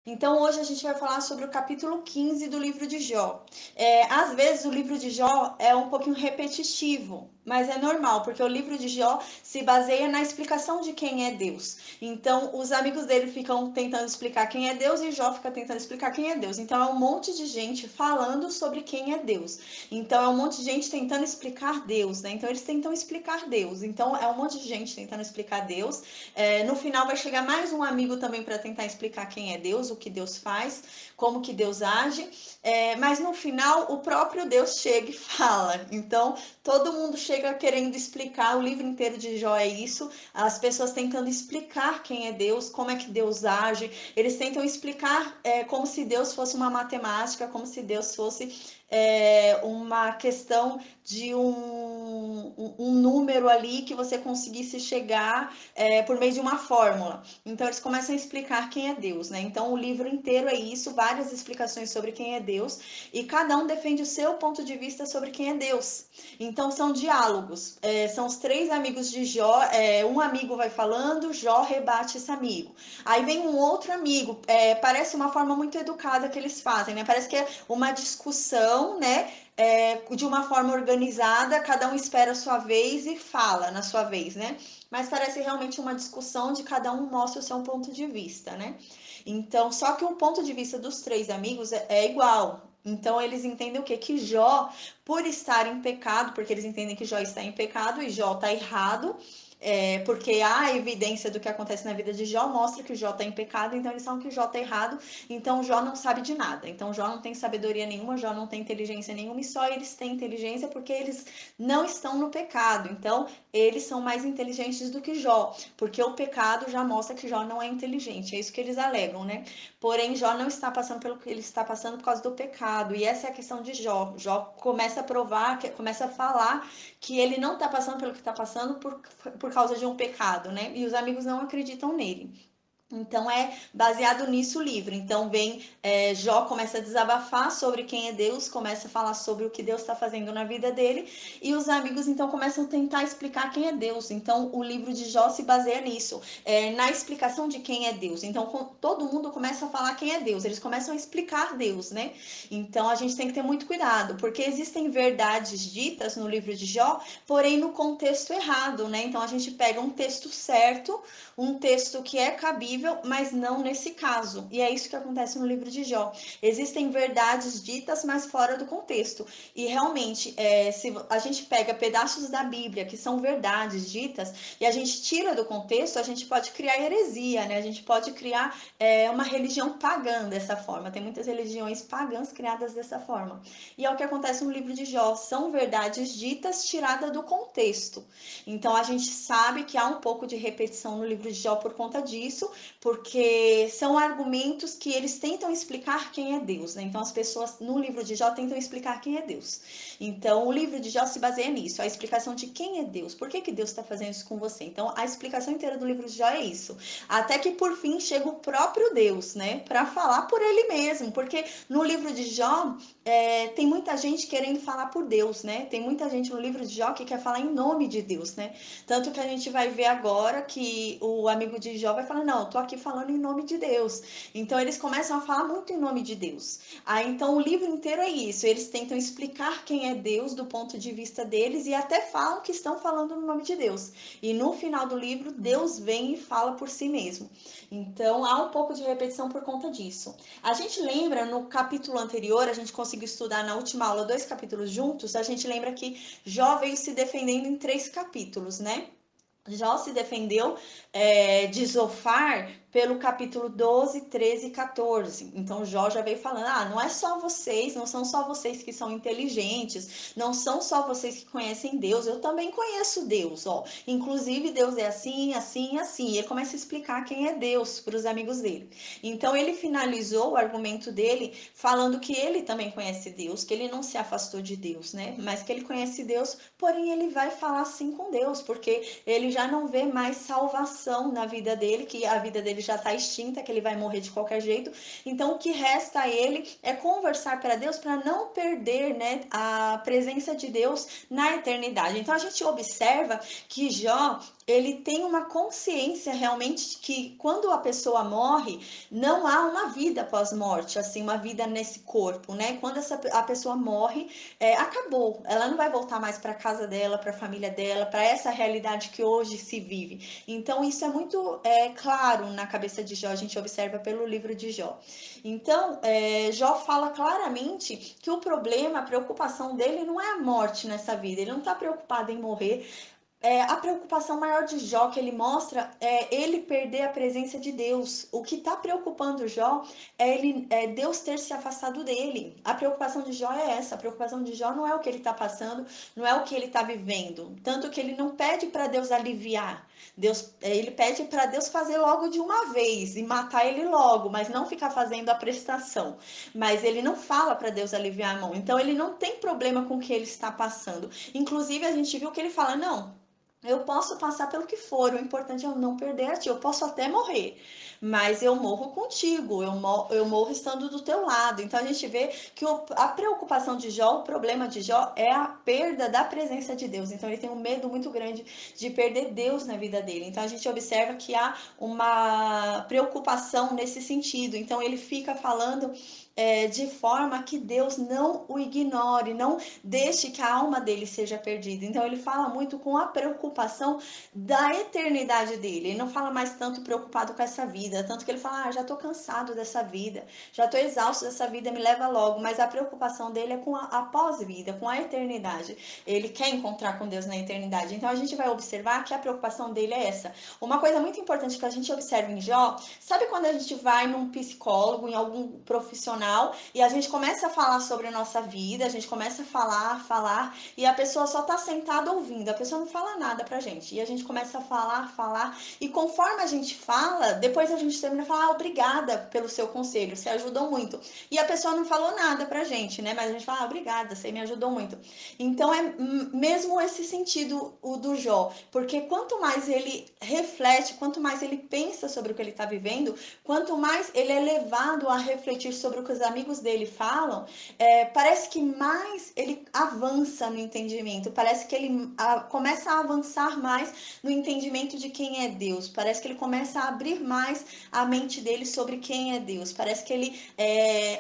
Então, hoje a gente vai falar sobre o capítulo 15 do livro de Jó. Às vezes, o livro de Jó é um pouquinho repetitivo, mas é normal, porque o livro de Jó se baseia na explicação de quem é Deus. Então, os amigos dele ficam tentando explicar quem é Deus e Jó fica tentando explicar quem é Deus. Então, é um monte de gente falando sobre quem é Deus. Então, é um monte de gente tentando explicar Deus, né? Então, eles tentam explicar Deus. Então, é um monte de gente tentando explicar Deus. No final, vai chegar mais um amigo também para tentar explicar quem é Deus, o que Deus faz, como que Deus age, mas no final o próprio Deus chega e fala. Então todo mundo chega querendo explicar, o livro inteiro de Jó é isso, as pessoas tentando explicar quem é Deus, como é que Deus age, eles tentam explicar como se Deus fosse uma matemática, como se Deus fosse uma questão de um número ali que você conseguisse chegar por meio de uma fórmula. Então eles começam a explicar quem é Deus, né? Então o livro inteiro é isso, várias explicações sobre quem é Deus, e cada um defende o seu ponto de vista sobre quem é Deus. Então são diálogos, são os três amigos de Jó, um amigo vai falando, Jó rebate esse amigo. Aí vem um outro amigo, parece uma forma muito educada que eles fazem, né? Parece que é uma discussão, né? De uma forma organizada, cada um espera a sua vez e fala na sua vez, né? Mas parece realmente uma discussão de cada um mostra o seu ponto de vista, né? Então, só que o ponto de vista dos três amigos é igual. Então, eles entendem o quê? Que Jó, por estar em pecado, porque eles entendem que Jó está em pecado e Jó está errado, porque a evidência do que acontece na vida de Jó mostra que Jó está em pecado, então eles falam que Jó está errado, então Jó não sabe de nada. Então Jó não tem sabedoria nenhuma, Jó não tem inteligência nenhuma, e só eles têm inteligência porque eles não estão no pecado. Então eles são mais inteligentes do que Jó, porque o pecado já mostra que Jó não é inteligente, é isso que eles alegam, né? Porém, Jó não está passando pelo que ele está passando por causa do pecado, e essa é a questão de Jó. Jó começa a provar, começa a falar que ele não está passando pelo que está passando por causa de um pecado, né? E os amigos não acreditam nele. Então é baseado nisso o livro. Então vem Jó começa a desabafar sobre quem é Deus, começa a falar sobre o que Deus está fazendo na vida dele, e os amigos então começam a tentar explicar quem é Deus. Então o livro de Jó se baseia nisso, na explicação de quem é Deus. Então todo mundo começa a falar quem é Deus, eles começam a explicar Deus, né? Então a gente tem que ter muito cuidado, porque existem verdades ditas no livro de Jó, porém no contexto errado, né? Então a gente pega um texto certo, um texto que é cabível, mas não nesse caso. E é isso que acontece no livro de Jó. Existem verdades ditas, mas fora do contexto. E realmente, se a gente pega pedaços da Bíblia que são verdades ditas e a gente tira do contexto, a gente pode criar heresia, né? A gente pode criar uma religião pagã dessa forma. Tem muitas religiões pagãs criadas dessa forma. E é o que acontece no livro de Jó. São verdades ditas tiradas do contexto. Então a gente sabe que há um pouco de repetição no livro de Jó por conta disso, porque são argumentos que eles tentam explicar quem é Deus, né? Então as pessoas no livro de Jó tentam explicar quem é Deus. Então o livro de Jó se baseia nisso, a explicação de quem é Deus, por que Deus está fazendo isso com você. Então a explicação inteira do livro de Jó é isso. Até que por fim chega o próprio Deus, né? Para falar por ele mesmo, porque no livro de Jó tem muita gente querendo falar por Deus, né? Tem muita gente no livro de Jó que quer falar em nome de Deus, né? Tanto que a gente vai ver agora que o amigo de Jó vai falar, não, eu tô aqui falando em nome de Deus. Então eles começam a falar muito em nome de Deus. Aí então o livro inteiro é isso, eles tentam explicar quem é Deus do ponto de vista deles e até falam que estão falando no nome de Deus. E no final do livro, Deus vem e fala por si mesmo. Então há um pouco de repetição por conta disso. A gente lembra no capítulo anterior, a gente conseguiu estudar na última aula 2 capítulos juntos, a gente lembra que Jó veio se defendendo em 3 capítulos, né? Jó se defendeu de Zofar pelo capítulo 12, 13 e 14. Então Jó já veio falando, não é só vocês, não são só vocês que são inteligentes, não são só vocês que conhecem Deus, eu também conheço Deus, ó. Inclusive Deus é assim, assim, assim. E ele começa a explicar quem é Deus para os amigos dele. Então ele finalizou o argumento dele falando que ele também conhece Deus, que ele não se afastou de Deus, né? Mas que ele conhece Deus, porém ele vai falar sim com Deus, porque ele já não vê mais salvação na vida dele, que a vida dele já está extinta, que ele vai morrer de qualquer jeito. Então o que resta a ele é conversar para Deus para não perder, né, a presença de Deus na eternidade. Então a gente observa que Jó ele tem uma consciência realmente que quando a pessoa morre, não há uma vida pós-morte, assim, uma vida nesse corpo, né? Quando a pessoa morre, acabou. Ela não vai voltar mais para casa dela, para a família dela, para essa realidade que hoje se vive. Então, isso é muito claro na cabeça de Jó, a gente observa pelo livro de Jó. Então, Jó fala claramente que o problema, a preocupação dele não é a morte nessa vida, ele não está preocupado em morrer. A preocupação maior de Jó que ele mostra é ele perder a presença de Deus. O que está preocupando Jó é Deus ter se afastado dele. A preocupação de Jó é essa. A preocupação de Jó não é o que ele está passando, não é o que ele está vivendo. Tanto que ele não pede para Deus aliviar. Ele pede para Deus fazer logo de uma vez e matar ele logo, mas não ficar fazendo a prestação. Mas ele não fala para Deus aliviar a mão. Então ele não tem problema com o que ele está passando. Inclusive a gente viu que ele fala: não, eu posso passar pelo que for, o importante é eu não perder a ti. Eu posso até morrer, mas eu morro contigo, eu morro estando do teu lado. Então a gente vê que a preocupação de Jó, o problema de Jó é a perda da presença de Deus. Então ele tem um medo muito grande de perder Deus na vida dele. Então a gente observa que há uma preocupação nesse sentido. Então ele fica falando de forma que Deus não o ignore, não deixe que a alma dele seja perdida. Então ele fala muito com a preocupação da eternidade dele. Ele não fala mais tanto preocupado com essa vida, tanto que ele fala: já tô cansado dessa vida, já tô exausto dessa vida, me leva logo. Mas a preocupação dele é com a pós-vida, com a eternidade. Ele quer encontrar com Deus na eternidade. Então a gente vai observar que a preocupação dele é essa. Uma coisa muito importante que a gente observa em Jó, sabe quando a gente vai num psicólogo, em algum profissional, e a gente começa a falar sobre a nossa vida, a gente começa a falar, e a pessoa só tá sentada ouvindo, a pessoa não fala nada pra gente. E a gente começa a falar, e conforme a gente fala, depois a gente termina a falar: obrigada pelo seu conselho, você ajudou muito. E a pessoa não falou nada pra gente, né? Mas a gente fala: obrigada, você me ajudou muito. Então é mesmo esse sentido o do Jó, porque quanto mais ele reflete, quanto mais ele pensa sobre o que ele tá vivendo, quanto mais ele é levado a refletir sobre o que os amigos dele falam, parece que mais ele avança no entendimento, parece que ele começa a avançar mais no entendimento de quem é Deus, parece que ele começa a abrir mais a mente dele sobre quem é Deus, parece que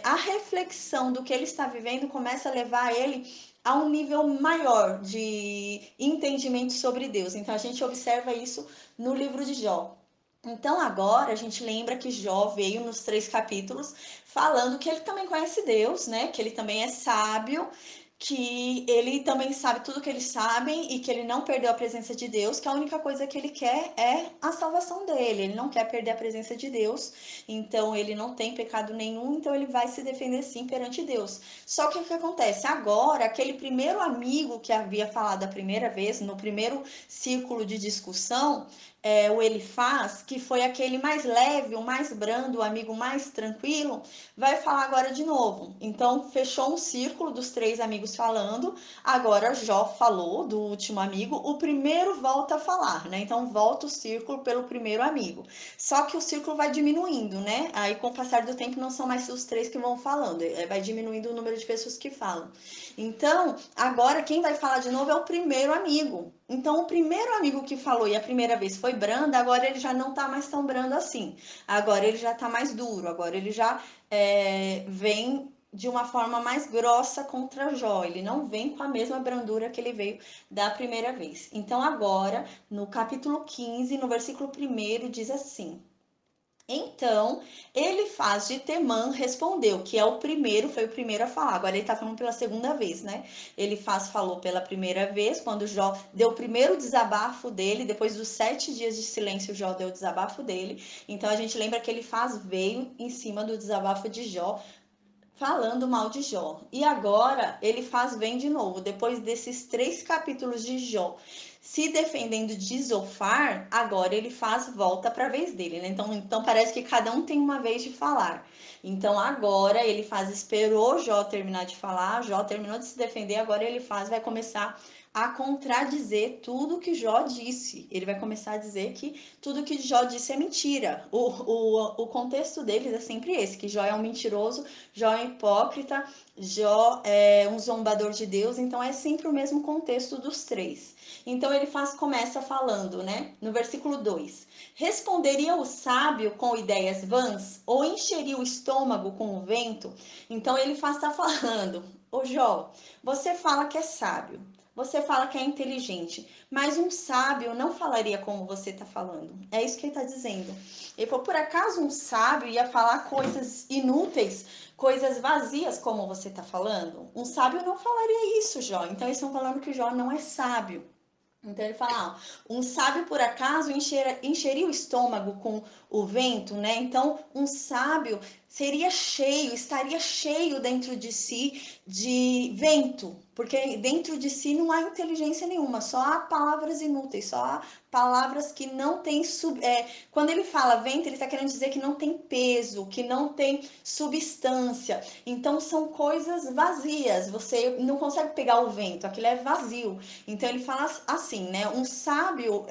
a reflexão do que ele está vivendo começa a levar ele a um nível maior de entendimento sobre Deus. Então a gente observa isso no livro de Jó. Então agora a gente lembra que Jó veio nos 3 capítulos falando que ele também conhece Deus, né? Que ele também é sábio, que ele também sabe tudo que eles sabem e que ele não perdeu a presença de Deus, que a única coisa que ele quer é a salvação dele. Ele não quer perder a presença de Deus, então ele não tem pecado nenhum, então ele vai se defender sim perante Deus. Só que o que acontece? Agora, aquele primeiro amigo que havia falado a primeira vez, no primeiro círculo de discussão, o Elifaz, que foi aquele mais leve, o mais brando, o amigo mais tranquilo, vai falar agora de novo. Então, fechou um círculo dos 3 amigos falando. Agora, Jó falou do último amigo. O primeiro volta a falar, né? Então, volta o círculo pelo primeiro amigo. Só que o círculo vai diminuindo, né? Aí, com o passar do tempo, não são mais os 3 que vão falando. Vai diminuindo o número de pessoas que falam. Então, agora, quem vai falar de novo é o primeiro amigo. Então, o primeiro amigo que falou e a primeira vez foi brando, agora ele já não tá mais tão brando assim. Agora ele já tá mais duro, agora ele já vem de uma forma mais grossa contra Jó. Ele não vem com a mesma brandura que ele veio da primeira vez. Então, agora, no capítulo 15, no versículo 1, diz assim: então, Elifaz de Temã respondeu, que é o primeiro, foi o primeiro a falar. Agora ele está falando pela segunda vez, né? Elifaz falou pela primeira vez, quando Jó deu o primeiro desabafo dele, depois dos 7 dias de silêncio, Jó deu o desabafo dele. Então a gente lembra que Elifaz veio em cima do desabafo de Jó, falando mal de Jó. E agora vem de novo, depois desses 3 capítulos de Jó se defendendo de Zofar, agora volta para a vez dele, né? Então parece que cada um tem uma vez de falar. Então agora esperou Jó terminar de falar, Jó terminou de se defender, agora vai começar a contradizer tudo que Jó disse. Ele vai começar a dizer que tudo que Jó disse é mentira. O contexto deles é sempre esse, que Jó é um mentiroso, Jó é um hipócrita, Jó é um zombador de Deus, então é sempre o mesmo contexto dos três. Então ele começa falando, né, no versículo 2: responderia o sábio com ideias vãs, ou encheria o estômago com o vento? Então ele está falando, ô Jó, você fala que é sábio, você fala que é inteligente, mas um sábio não falaria como você está falando. É isso que ele está dizendo. Ele falou, por acaso um sábio ia falar coisas inúteis, coisas vazias como você está falando? Um sábio não falaria isso, Jó. Então eles estão falando que Jó não é sábio. Então ele fala, um sábio por acaso encheria o estômago com o vento, né? Então um sábio seria cheio, estaria cheio dentro de si de vento, porque dentro de si não há inteligência nenhuma, só há palavras inúteis, só há palavras que não têm quando ele fala vento, ele está querendo dizer que não tem peso, que não tem substância. Então são coisas vazias, você não consegue pegar o vento, aquilo é vazio. Então ele fala assim, né? Um sábio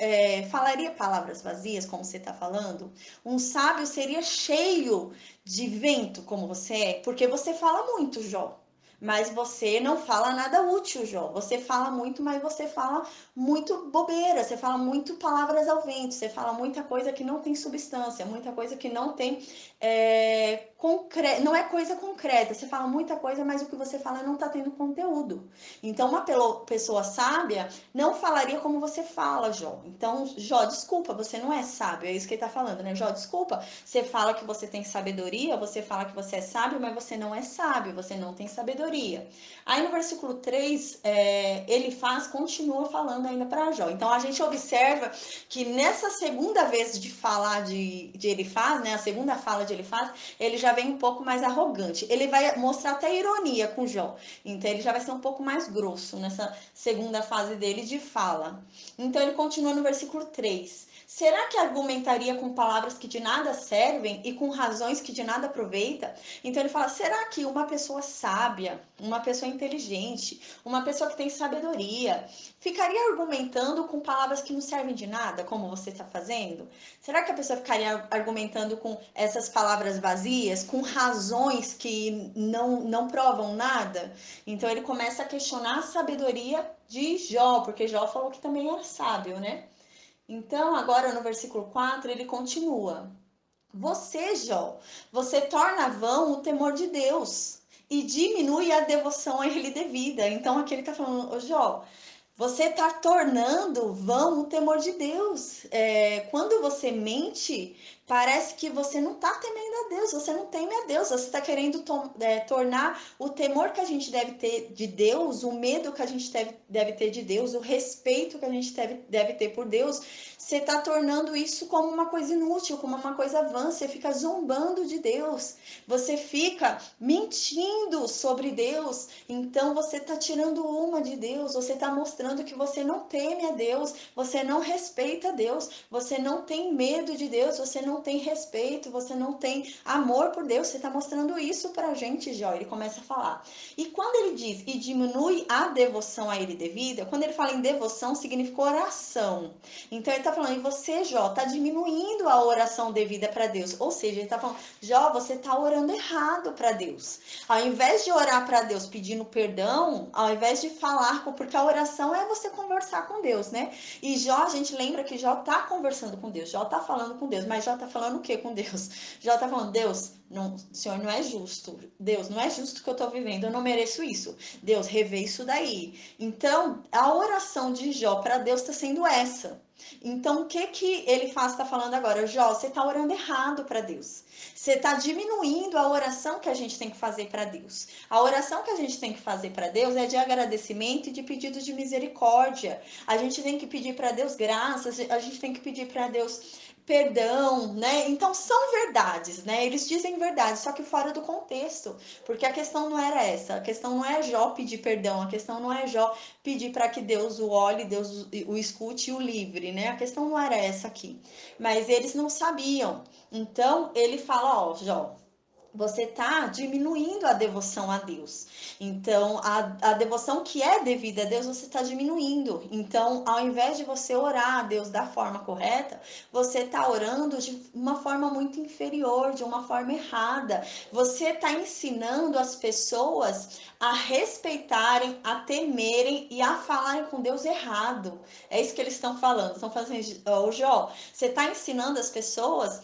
falaria palavras vazias, como você está falando. Um sábio seria cheio de vento, como você é, porque você fala muito, Jó. Mas você não fala nada útil, Jó. Você fala muito, mas você fala muito bobeira. Você fala muito palavras ao vento. Você fala muita coisa que não tem substância, muita coisa que não tem não é coisa concreta. Você fala muita coisa, mas o que você fala não está tendo conteúdo. Então, uma pessoa sábia não falaria como você fala, Jó. Então, Jó, desculpa, você não é sábio. É isso que ele está falando, né? Jó, desculpa. Você fala que você tem sabedoria, você fala que você é sábio, mas você não é sábio, você não tem sabedoria. Aí no versículo 3, ele continua falando ainda para Jó. Então a gente observa que nessa segunda vez de falar de Elifaz, né? A segunda fala de Elifaz, ele já vem um pouco mais arrogante. Ele vai mostrar até ironia com Jó. Então ele já vai ser um pouco mais grosso nessa segunda fase dele de fala. Então ele continua no versículo 3. Será que argumentaria com palavras que de nada servem e com razões que de nada aproveita? Então ele fala: será que uma pessoa sábia, uma pessoa inteligente, uma pessoa que tem sabedoria, ficaria argumentando com palavras que não servem de nada, como você está fazendo? Será que a pessoa ficaria argumentando com essas palavras vazias, com razões que não provam nada? Então ele começa a questionar a sabedoria de Jó, porque Jó falou que também era sábio, né? Então, agora no versículo 4, ele continua: você, Jó, você torna vão o temor de Deus e diminui a devoção a ele devida. Então, aqui ele está falando, ô Jó, você está tornando vão o temor de Deus. Quando você mente, parece que você não está temendo a Deus, você não teme a Deus, você está querendo tornar o temor que a gente deve ter de Deus, o medo que a gente deve ter de Deus, o respeito que a gente deve ter por Deus, você está tornando isso como uma coisa inútil, como uma coisa vã, você fica zombando de Deus, você fica mentindo sobre Deus, então você está tirando uma de Deus, você está mostrando que você não teme a Deus, você não respeita Deus, você não tem medo de Deus, você não tem respeito, você não tem amor por Deus, você está mostrando isso pra gente, Jó. Ele começa a falar. E quando ele diz, e diminui a devoção a ele devida, quando ele fala em devoção, significa oração. Então ele está falando, e você, Jó, está diminuindo a oração devida para Deus. Ou seja, ele está falando, Jó, você está orando errado para Deus. Ao invés de orar para Deus pedindo perdão, ao invés de falar, porque a oração é você conversar com Deus, né? E Jó, a gente lembra que Jó está conversando com Deus, Jó está falando com Deus, mas Jó está falando o que com Deus? Jó está falando, Deus, não, o Senhor não é justo. Deus, não é justo o que eu estou vivendo, eu não mereço isso. Deus, revê isso daí. Então, a oração de Jó para Deus está sendo essa. Então, o que ele está falando agora? Jó, você está orando errado para Deus. Você está diminuindo a oração que a gente tem que fazer para Deus. A oração que a gente tem que fazer para Deus é de agradecimento e de pedido de misericórdia. A gente tem que pedir para Deus graças, a gente tem que pedir para Deus perdão, né? Então são verdades, né? Eles dizem verdade, só que fora do contexto, porque a questão não era essa, a questão não é Jó pedir perdão, a questão não é Jó pedir para que Deus o olhe, Deus o escute e o livre, né? A questão não era essa aqui, mas eles não sabiam. Então ele fala, ó, Jó, você está diminuindo a devoção a Deus. Então, a devoção que é devida a Deus, você está diminuindo. Então, ao invés de você orar a Deus da forma correta, você está orando de uma forma muito inferior, de uma forma errada. Você está ensinando as pessoas a respeitarem, a temerem e a falarem com Deus errado. É isso que eles estão falando. Estão falando assim, ô Jó, você está ensinando as pessoas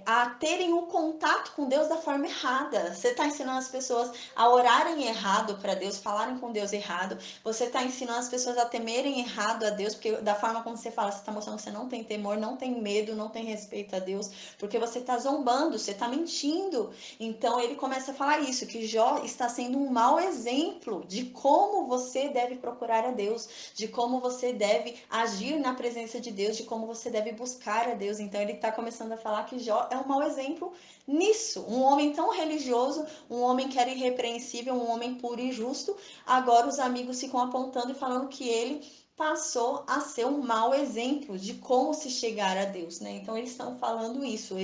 a terem o contato com Deus da forma errada. Você está ensinando as pessoas a orarem errado para Deus, falarem com Deus errado. Você está ensinando as pessoas a temerem errado a Deus, porque da forma como você fala, você está mostrando que você não tem temor, não tem medo, não tem respeito a Deus, porque você está zombando, você está mentindo. Então ele começa a falar isso, que Jó está sendo um mau exemplo de como você deve procurar a Deus, de como você deve agir na presença de Deus, de como você deve buscar a Deus. Então ele está começando a falar que Jó é um mau exemplo nisso. Um homem tão religioso, um homem que era irrepreensível, um homem puro e justo, agora os amigos ficam apontando e falando que ele passou a ser um mau exemplo de como se chegar a Deus, né? Então eles estão falando isso,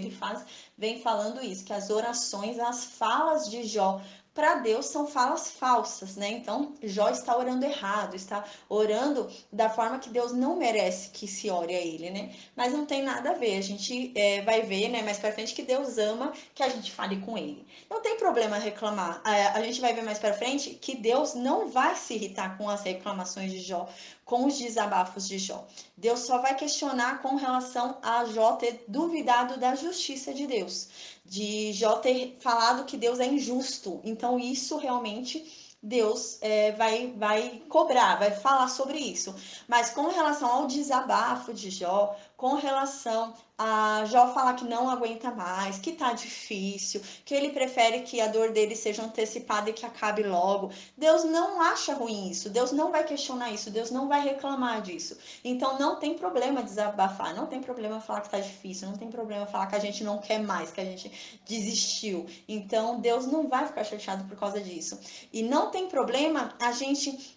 vem falando isso, que as orações, as falas de Jó para Deus são falas falsas, né? Então Jó está orando errado, está orando da forma que Deus não merece que se ore a ele, né? Mas não tem nada a ver, a gente vai ver, né, mais para frente que Deus ama que a gente fale com ele. Não tem problema reclamar, a gente vai ver mais para frente que Deus não vai se irritar com as reclamações de Jó, com os desabafos de Jó. Deus só vai questionar com relação a Jó ter duvidado da justiça de Deus, de Jó ter falado que Deus é injusto. Então isso realmente Deus vai cobrar, vai falar sobre isso. Mas com relação ao desabafo de Jó, com relação a Jó falar que não aguenta mais, que tá difícil, que ele prefere que a dor dele seja antecipada e que acabe logo, Deus não acha ruim isso, Deus não vai questionar isso, Deus não vai reclamar disso. Então não tem problema desabafar, não tem problema falar que tá difícil, não tem problema falar que a gente não quer mais, que a gente desistiu. Então Deus não vai ficar chateado por causa disso. E não tem problema a gente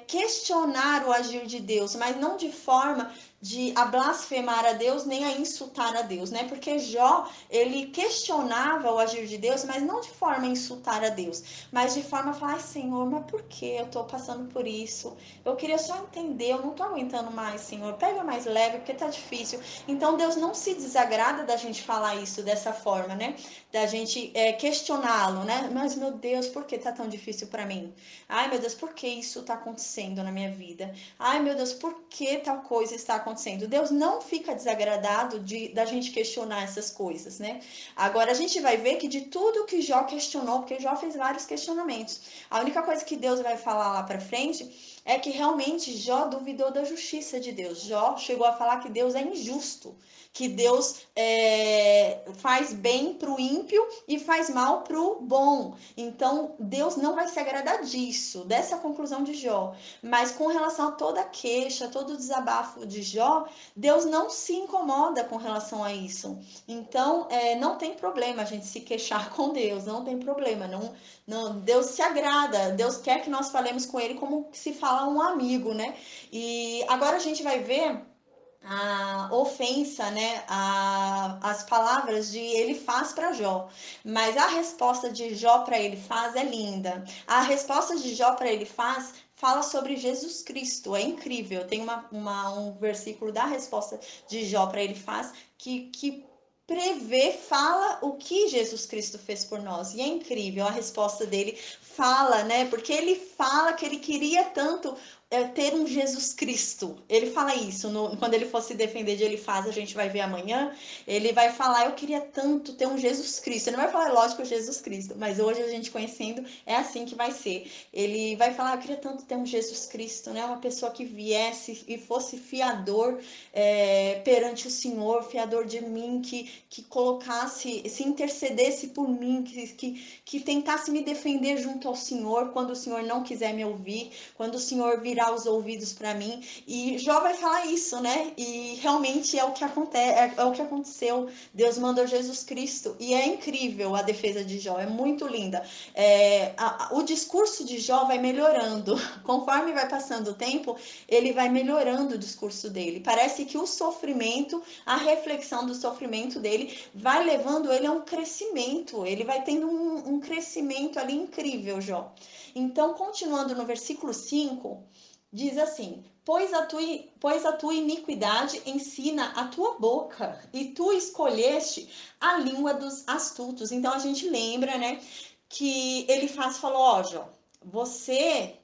questionar o agir de Deus, mas não de forma a blasfemar a Deus nem a insultar a Deus, né? Porque Jó, ele questionava o agir de Deus, mas não de forma a insultar a Deus, mas de forma a falar, ai, Senhor, mas por que eu tô passando por isso? Eu queria só entender, eu não tô aguentando mais, Senhor, pega mais leve, porque tá difícil. Então Deus não se desagrada da gente falar isso dessa forma, né? Da gente questioná-lo, né? Mas, meu Deus, por que tá tão difícil para mim? Ai, meu Deus, por que isso tá acontecendo na minha vida? Ai, meu Deus, por que tal coisa está acontecendo? Deus não fica desagradado da gente questionar essas coisas, né? Agora a gente vai ver que de tudo que Jó questionou, porque Jó fez vários questionamentos, a única coisa que Deus vai falar lá para frente é que realmente Jó duvidou da justiça de Deus. Jó chegou a falar que Deus é injusto, que Deus faz bem para o ímpio e faz mal para o bom. Então Deus não vai se agradar disso, dessa conclusão de Jó. Mas com relação a toda a queixa, todo o desabafo de Jó, Deus não se incomoda com relação a isso. Então, não tem problema a gente se queixar com Deus, não tem problema. Não, Deus se agrada, Deus quer que nós falemos com Ele como se fala um amigo, né? E agora a gente vai ver a ofensa, né, as palavras de Elifaz para Jó, mas a resposta de Jó para Elifaz é linda. A resposta de Jó para Elifaz fala sobre Jesus Cristo, é incrível. Tem um versículo da resposta de Jó para Elifaz que fala o que Jesus Cristo fez por nós. E é incrível, a resposta dele fala, né? Porque ele fala que ele queria tanto ter um Jesus Cristo. Ele fala isso quando ele for se defender de Elifaz, a gente vai ver amanhã. Ele vai falar, eu queria tanto ter um Jesus Cristo. Ele não vai falar, lógico, Jesus Cristo, mas hoje a gente conhecendo, é assim que vai ser. Ele vai falar, eu queria tanto ter um Jesus Cristo, né? Uma pessoa que viesse e fosse fiador perante o Senhor, fiador de mim, que colocasse, se intercedesse por mim, que tentasse me defender junto ao Senhor quando o Senhor não quiser me ouvir, quando o Senhor virar virar os ouvidos para mim. E Jó vai falar isso, né? E realmente é o que acontece, é o que aconteceu. Deus mandou Jesus Cristo e é incrível a defesa de Jó, é muito linda. O discurso de Jó vai melhorando, conforme vai passando o tempo, ele vai melhorando o discurso dele. Parece que o sofrimento, a reflexão do sofrimento dele vai levando ele a um crescimento, ele vai tendo um crescimento ali incrível, Jó. Então, continuando no versículo 5, diz assim: pois a tua iniquidade ensina a tua boca, e tu escolheste a língua dos astutos. Então a gente lembra, né, que ele falou, ó, Jó, você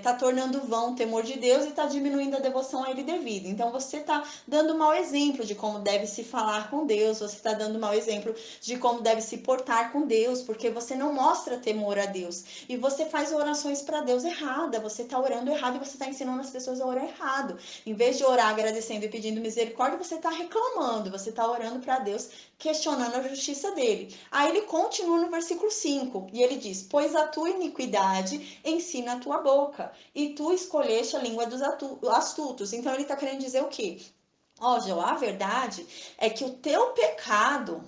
tá tornando vão o temor de Deus e tá diminuindo a devoção a ele devida. Então você tá dando mau exemplo de como deve se falar com Deus, você tá dando mau exemplo de como deve se portar com Deus, porque você não mostra temor a Deus. E você faz orações para Deus errada, você tá orando errado e você tá ensinando as pessoas a orar errado. Em vez de orar agradecendo e pedindo misericórdia, você tá reclamando, você tá orando para Deus, questionando a justiça dele. Aí ele continua no versículo 5 e ele diz: pois a tua iniquidade ensina a tua boca, e tu escolheste a língua dos astutos. Então ele está querendo dizer o quê? Ó, Jó, a verdade é que o teu pecado,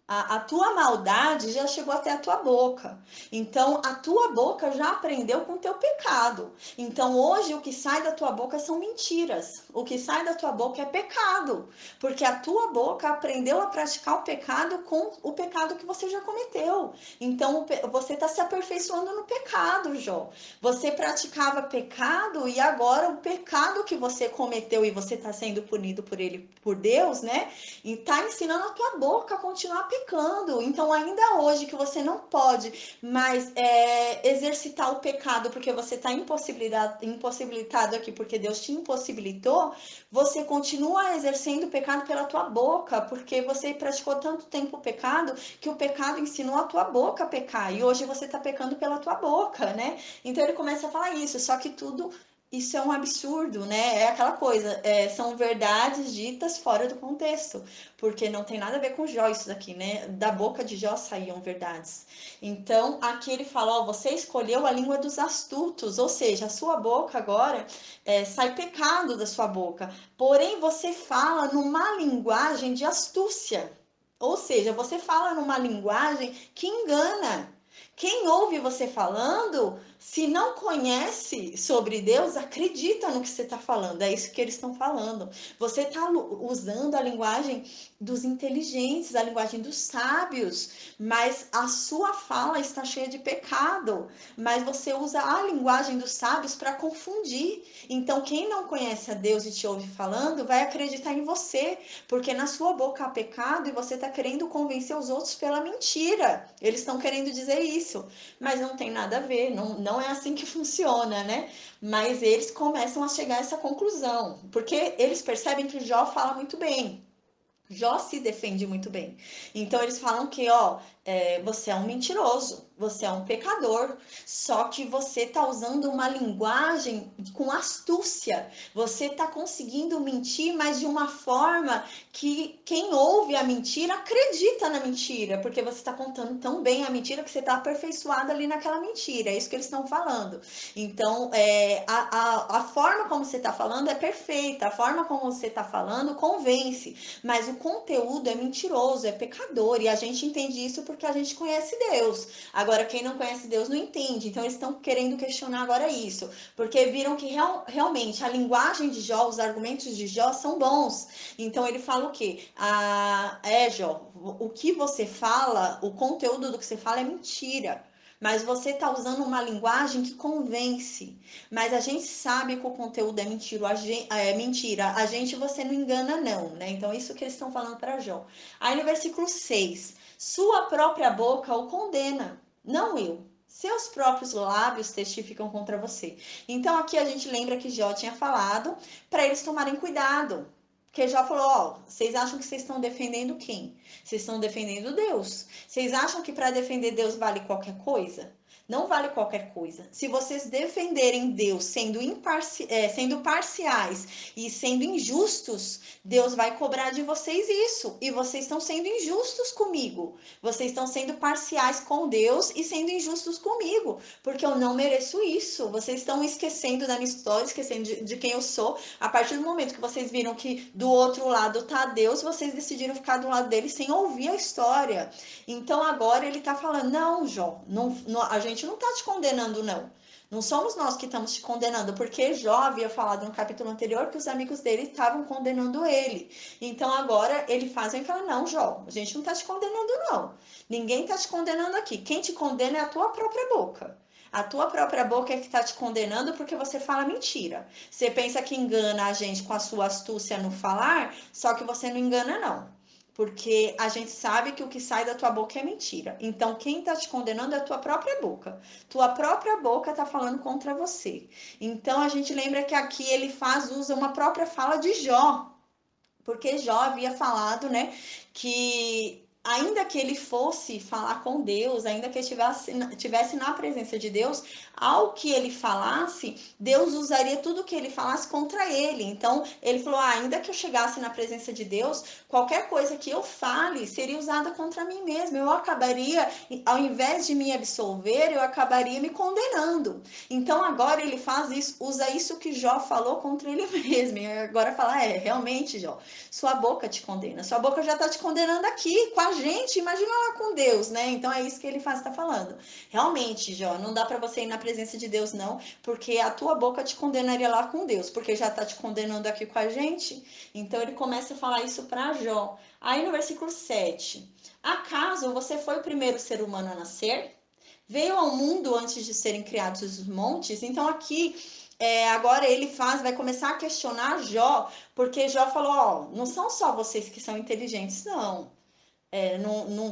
a tua maldade já chegou até a tua boca. Então, a tua boca já aprendeu com o teu pecado. Então, hoje, o que sai da tua boca são mentiras. O que sai da tua boca é pecado. Porque a tua boca aprendeu a praticar o pecado com o pecado que você já cometeu. Então, você está se aperfeiçoando no pecado, Jó. Você praticava pecado e agora o pecado que você cometeu e você está sendo punido por ele, por Deus, né? E tá ensinando a tua boca a continuar pecando. Então, ainda hoje que você não pode mais exercitar o pecado porque você está impossibilitado aqui, porque Deus te impossibilitou, você continua exercendo o pecado pela tua boca, porque você praticou tanto tempo o pecado que o pecado ensinou a tua boca a pecar. E hoje você está pecando pela tua boca, né? Então ele começa a falar isso, só que tudo isso é um absurdo, né? É aquela coisa, são verdades ditas fora do contexto, porque não tem nada a ver com Jó isso daqui, né? Da boca de Jó saíam verdades. Então, aqui ele fala, ó, você escolheu a língua dos astutos, ou seja, a sua boca agora sai pecado da sua boca, porém você fala numa linguagem de astúcia, ou seja, você fala numa linguagem que engana. Quem ouve você falando, se não conhece sobre Deus, acredita no que você está falando. É isso que eles estão falando. Você está usando a linguagem dos inteligentes, a linguagem dos sábios, mas a sua fala está cheia de pecado. Mas você usa a linguagem dos sábios para confundir. Então, quem não conhece a Deus e te ouve falando, vai acreditar em você, porque na sua boca há pecado e você está querendo convencer os outros pela mentira. Eles estão querendo dizer isso, mas não tem nada a ver, não é assim que funciona, né? Mas eles começam a chegar a essa conclusão, porque eles percebem que Jó fala muito bem. Jó se defende muito bem. Então eles falam que, ó, você é um mentiroso, você é um pecador, só que você tá usando uma linguagem com astúcia. Você tá conseguindo mentir, mas de uma forma que quem ouve a mentira acredita na mentira, porque você tá contando tão bem a mentira que você tá aperfeiçoado ali naquela mentira. É isso que eles estão falando. Então, a forma como você tá falando é perfeita, a forma como você tá falando convence, mas o conteúdo é mentiroso, é pecador, e a gente entende isso porque a gente conhece Deus. Agora, quem não conhece Deus não entende, então eles estão querendo questionar agora isso, porque viram que realmente a linguagem de Jó, os argumentos de Jó são bons. Então ele fala o quê? Jó, o que você fala, o conteúdo do que você fala é mentira. Mas você está usando uma linguagem que convence. Mas a gente sabe que o conteúdo é mentira. A gente você não engana, não, né? Então, isso que eles estão falando para Jó. Aí no versículo 6, sua própria boca o condena, não eu. Seus próprios lábios testificam contra você. Então, aqui a gente lembra que Jó tinha falado para eles tomarem cuidado. Porque Jó falou, ó, vocês acham que vocês estão defendendo quem? Vocês estão defendendo Deus. Vocês acham que para defender Deus vale qualquer coisa? Não vale qualquer coisa. Se vocês defenderem Deus sendo parciais e sendo injustos, Deus vai cobrar de vocês isso. E vocês estão sendo injustos comigo. Vocês estão sendo parciais com Deus e sendo injustos comigo. Porque eu não mereço isso. Vocês estão esquecendo da minha história, esquecendo de quem eu sou. A partir do momento que vocês viram que do outro lado tá Deus, vocês decidiram ficar do lado dele sem ouvir a história. Então agora ele tá falando: não, Jó, a gente não tá te condenando, não. Não somos nós que estamos te condenando, porque Jó havia falado no capítulo anterior que os amigos dele estavam condenando ele. Então agora ele faz e fala: não, Jó, a gente não tá te condenando, não. Ninguém tá te condenando aqui. Quem te condena é a tua própria boca. A tua própria boca é que está te condenando porque você fala mentira. Você pensa que engana a gente com a sua astúcia no falar, só que você não engana, não. Porque a gente sabe que o que sai da tua boca é mentira. Então, quem está te condenando é a tua própria boca. Tua própria boca está falando contra você. Então, a gente lembra que aqui ele usa uma própria fala de Jó. Porque Jó havia falado, né, que ainda que ele fosse falar com Deus, ainda que ele tivesse na presença de Deus, ao que ele falasse, Deus usaria tudo que ele falasse contra ele. Então, ele falou: ainda que eu chegasse na presença de Deus, qualquer coisa que eu fale seria usada contra mim mesmo. Eu acabaria, ao invés de me absolver, eu acabaria me condenando. Então, agora ele faz isso, usa isso que Jó falou contra ele mesmo. E agora fala: realmente, Jó, sua boca te condena. Sua boca já está te condenando aqui com a gente. Imagina lá com Deus, né? Então é isso que ele está falando. Realmente, Jó, não dá para você ir na presença de Deus, não, porque a tua boca te condenaria lá com Deus, porque já está te condenando aqui com a gente. Então ele começa a falar isso para Jó. Aí no versículo 7: acaso você foi o primeiro ser humano a nascer? Veio ao mundo antes de serem criados os montes? Então aqui agora ele vai começar a questionar Jó, porque Jó falou: ó, não são só vocês que são inteligentes, não.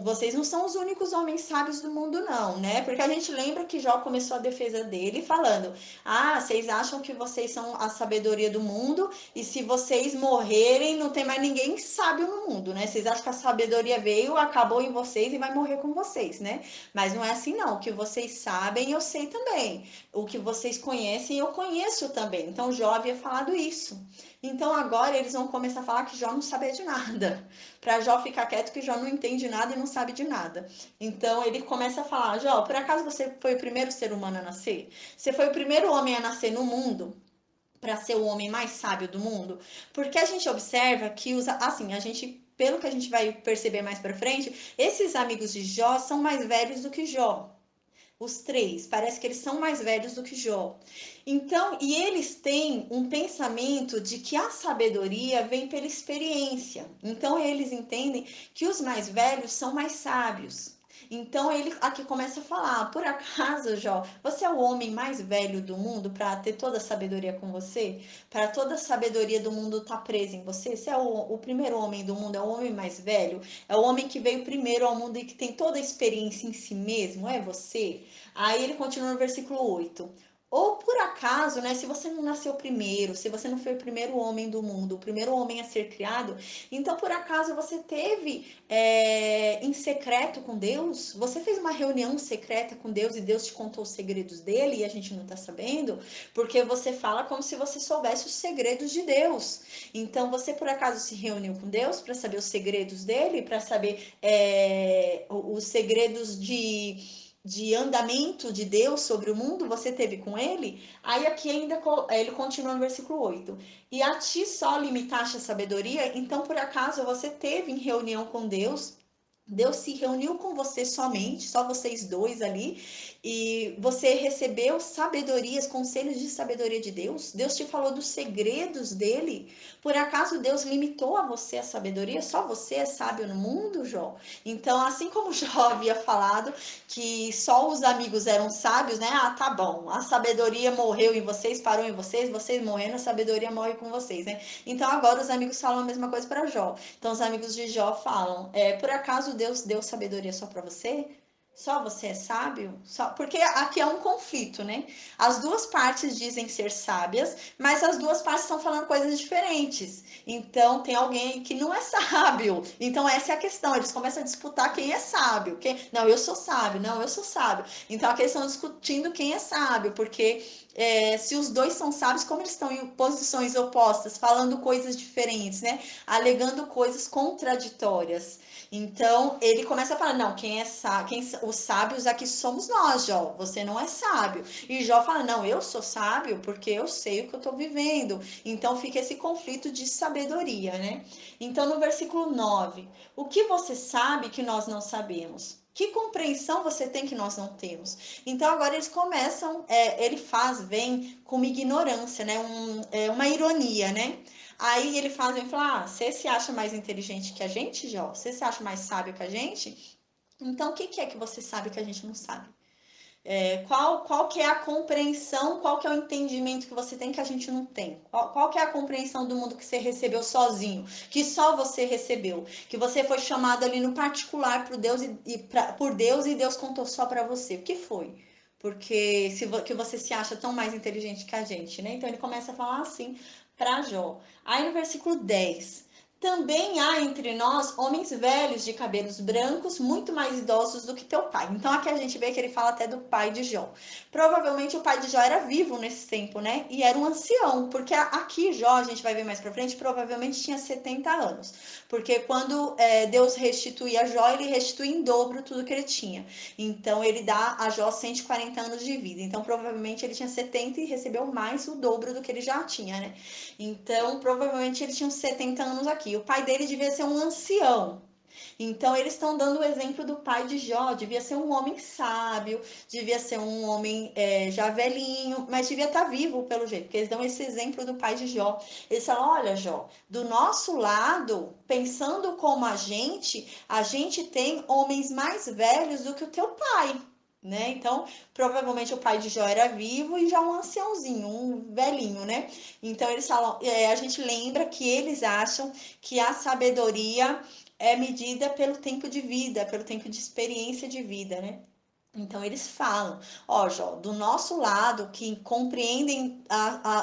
Vocês não são os únicos homens sábios do mundo, não, né? Porque a gente lembra que Jó começou a defesa dele falando: ah, vocês acham que vocês são a sabedoria do mundo e se vocês morrerem, não tem mais ninguém sábio no mundo, né? Vocês acham que a sabedoria veio, acabou em vocês e vai morrer com vocês, né? Mas não é assim, não. O que vocês sabem, eu sei também. O que vocês conhecem, eu conheço também. Então, Jó havia falado isso. Então, agora eles vão começar a falar que Jó não sabia de nada. Para Jó ficar quieto, que Jó não entende nada e não sabe de nada. Então ele começa a falar: Jó, por acaso você foi o primeiro ser humano a nascer? Você foi o primeiro homem a nascer no mundo para ser o homem mais sábio do mundo? Porque a gente observa que a gente, pelo que a gente vai perceber mais para frente, esses amigos de Jó são mais velhos do que Jó. Os três, parece que eles são mais velhos do que Jó. Então, e eles têm um pensamento de que a sabedoria vem pela experiência. Então, eles entendem que os mais velhos são mais sábios. Então, ele aqui começa a falar: por acaso, Jó, você é o homem mais velho do mundo para ter toda a sabedoria com você? Para toda a sabedoria do mundo estar presa em você? Você é o primeiro homem do mundo, é o homem mais velho? É o homem que veio primeiro ao mundo e que tem toda a experiência em si mesmo? É você? Aí ele continua no versículo 8: ou por acaso, né, se você não nasceu primeiro, se você não foi o primeiro homem do mundo, o primeiro homem a ser criado, então por acaso você teve em secreto com Deus? Você fez uma reunião secreta com Deus e Deus te contou os segredos dele e a gente não tá sabendo? Porque você fala como se você soubesse os segredos de Deus. Então você por acaso se reuniu com Deus para saber os segredos dele, para saber os segredos de andamento de Deus sobre o mundo, você teve com ele? Aí aqui ainda ele continua no versículo 8: e a ti só limitaste a sabedoria? Então por acaso você teve em reunião com Deus? Deus se reuniu com você somente, só vocês dois ali, e você recebeu sabedorias, conselhos de sabedoria de Deus? Deus te falou dos segredos dele? Por acaso Deus limitou a você a sabedoria? Só você é sábio no mundo, Jó? Então, assim como Jó havia falado que só os amigos eram sábios, né? Ah, tá bom, a sabedoria morreu em vocês, parou em vocês, vocês morrendo, a sabedoria morre com vocês, né? Então, agora os amigos falam a mesma coisa para Jó. Então, os amigos de Jó falam: por acaso Deus deu sabedoria só para você? Só você é sábio? Só porque aqui é um conflito, né? As duas partes dizem ser sábias, mas as duas partes estão falando coisas diferentes. Então tem alguém que não é sábio. Então essa é a questão. Eles começam a disputar quem é sábio. Não, eu sou sábio. Não, eu sou sábio. Então aqui eles estão discutindo quem é sábio, porque se os dois são sábios, como eles estão em posições opostas, falando coisas diferentes, né? Alegando coisas contraditórias. Então ele começa a falar: não, quem é sábio, os sábios aqui somos nós, Jó. Você não é sábio. E Jó fala: não, eu sou sábio porque eu sei o que eu estou vivendo. Então fica esse conflito de sabedoria, né? Então no versículo 9: o que você sabe que nós não sabemos? Que compreensão você tem que nós não temos? Então agora eles começam, vem com uma ignorância, né? Uma ironia, né? Aí ele faz e fala: ah, você se acha mais inteligente que a gente, Jó? Você se acha mais sábio que a gente? Então, o que é que você sabe que a gente não sabe? Qual que é a compreensão, qual que é o entendimento que você tem que a gente não tem? Qual que é a compreensão do mundo que você recebeu sozinho, que só você recebeu? Que você foi chamado ali no particular por Deus por Deus e Deus contou só para você. O que foi? Porque que você se acha tão mais inteligente que a gente, né? Então ele começa a falar assim para Jó. Aí no versículo 10: também há entre nós homens velhos de cabelos brancos, muito mais idosos do que teu pai. Então aqui a gente vê que ele fala até do pai de Jó. Provavelmente o pai de Jó era vivo nesse tempo, né? E era um ancião, porque aqui Jó, a gente vai ver mais pra frente, provavelmente tinha 70 anos. Porque quando Deus restitui a Jó, ele restitui em dobro tudo que ele tinha. Então ele dá a Jó 140 anos de vida. Então provavelmente ele tinha 70 e recebeu mais o dobro do que ele já tinha, né? Então, provavelmente ele tinha uns 70 anos aqui. O pai dele devia ser um ancião. Então, eles estão dando o exemplo do pai de Jó. Devia ser um homem sábio, devia ser um homem já velhinho, mas devia estar vivo pelo jeito, porque eles dão esse exemplo do pai de Jó. Eles falam: olha, Jó, do nosso lado, pensando como a gente tem homens mais velhos do que o teu pai. Né? Então, provavelmente o pai de Jó era vivo e já um anciãozinho, um velhinho, né? Então eles falam, a gente lembra que eles acham que a sabedoria é medida pelo tempo de vida, pelo tempo de experiência de vida, né? Então eles falam: ó, Jó, do nosso lado, que compreendem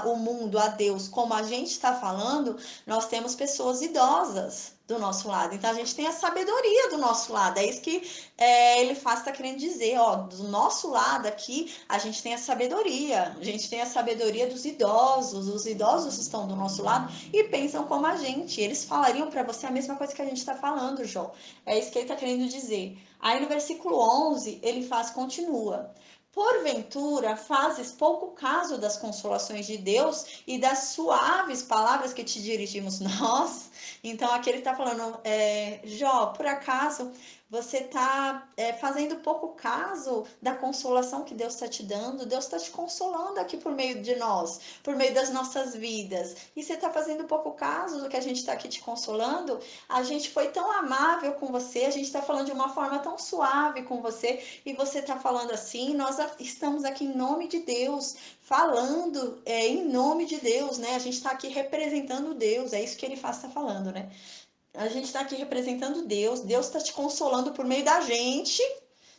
o mundo, a Deus, como a gente está falando, nós temos pessoas idosas do nosso lado. Então a gente tem a sabedoria do nosso lado. É isso que ele está querendo dizer, ó, do nosso lado aqui, a gente tem a sabedoria. A gente tem a sabedoria dos idosos. Os idosos estão do nosso lado e pensam como a gente. Eles falariam para você a mesma coisa que a gente está falando, Jó. É isso que ele está querendo dizer. Aí no versículo 11, ele continua: porventura fazes pouco caso das consolações de Deus e das suaves palavras que te dirigimos nós? Então aqui ele está falando: Jó, por acaso você está fazendo pouco caso da consolação que Deus está te dando? Deus está te consolando aqui por meio de nós, por meio das nossas vidas. E você está fazendo pouco caso do que a gente está aqui te consolando? A gente foi tão amável com você, a gente está falando de uma forma tão suave com você, e você está falando assim. Nós estamos aqui em nome de Deus, falando em nome de Deus, né? A gente está aqui representando Deus, é isso que ele está falando, né? A gente está aqui representando Deus, Deus está te consolando por meio da gente,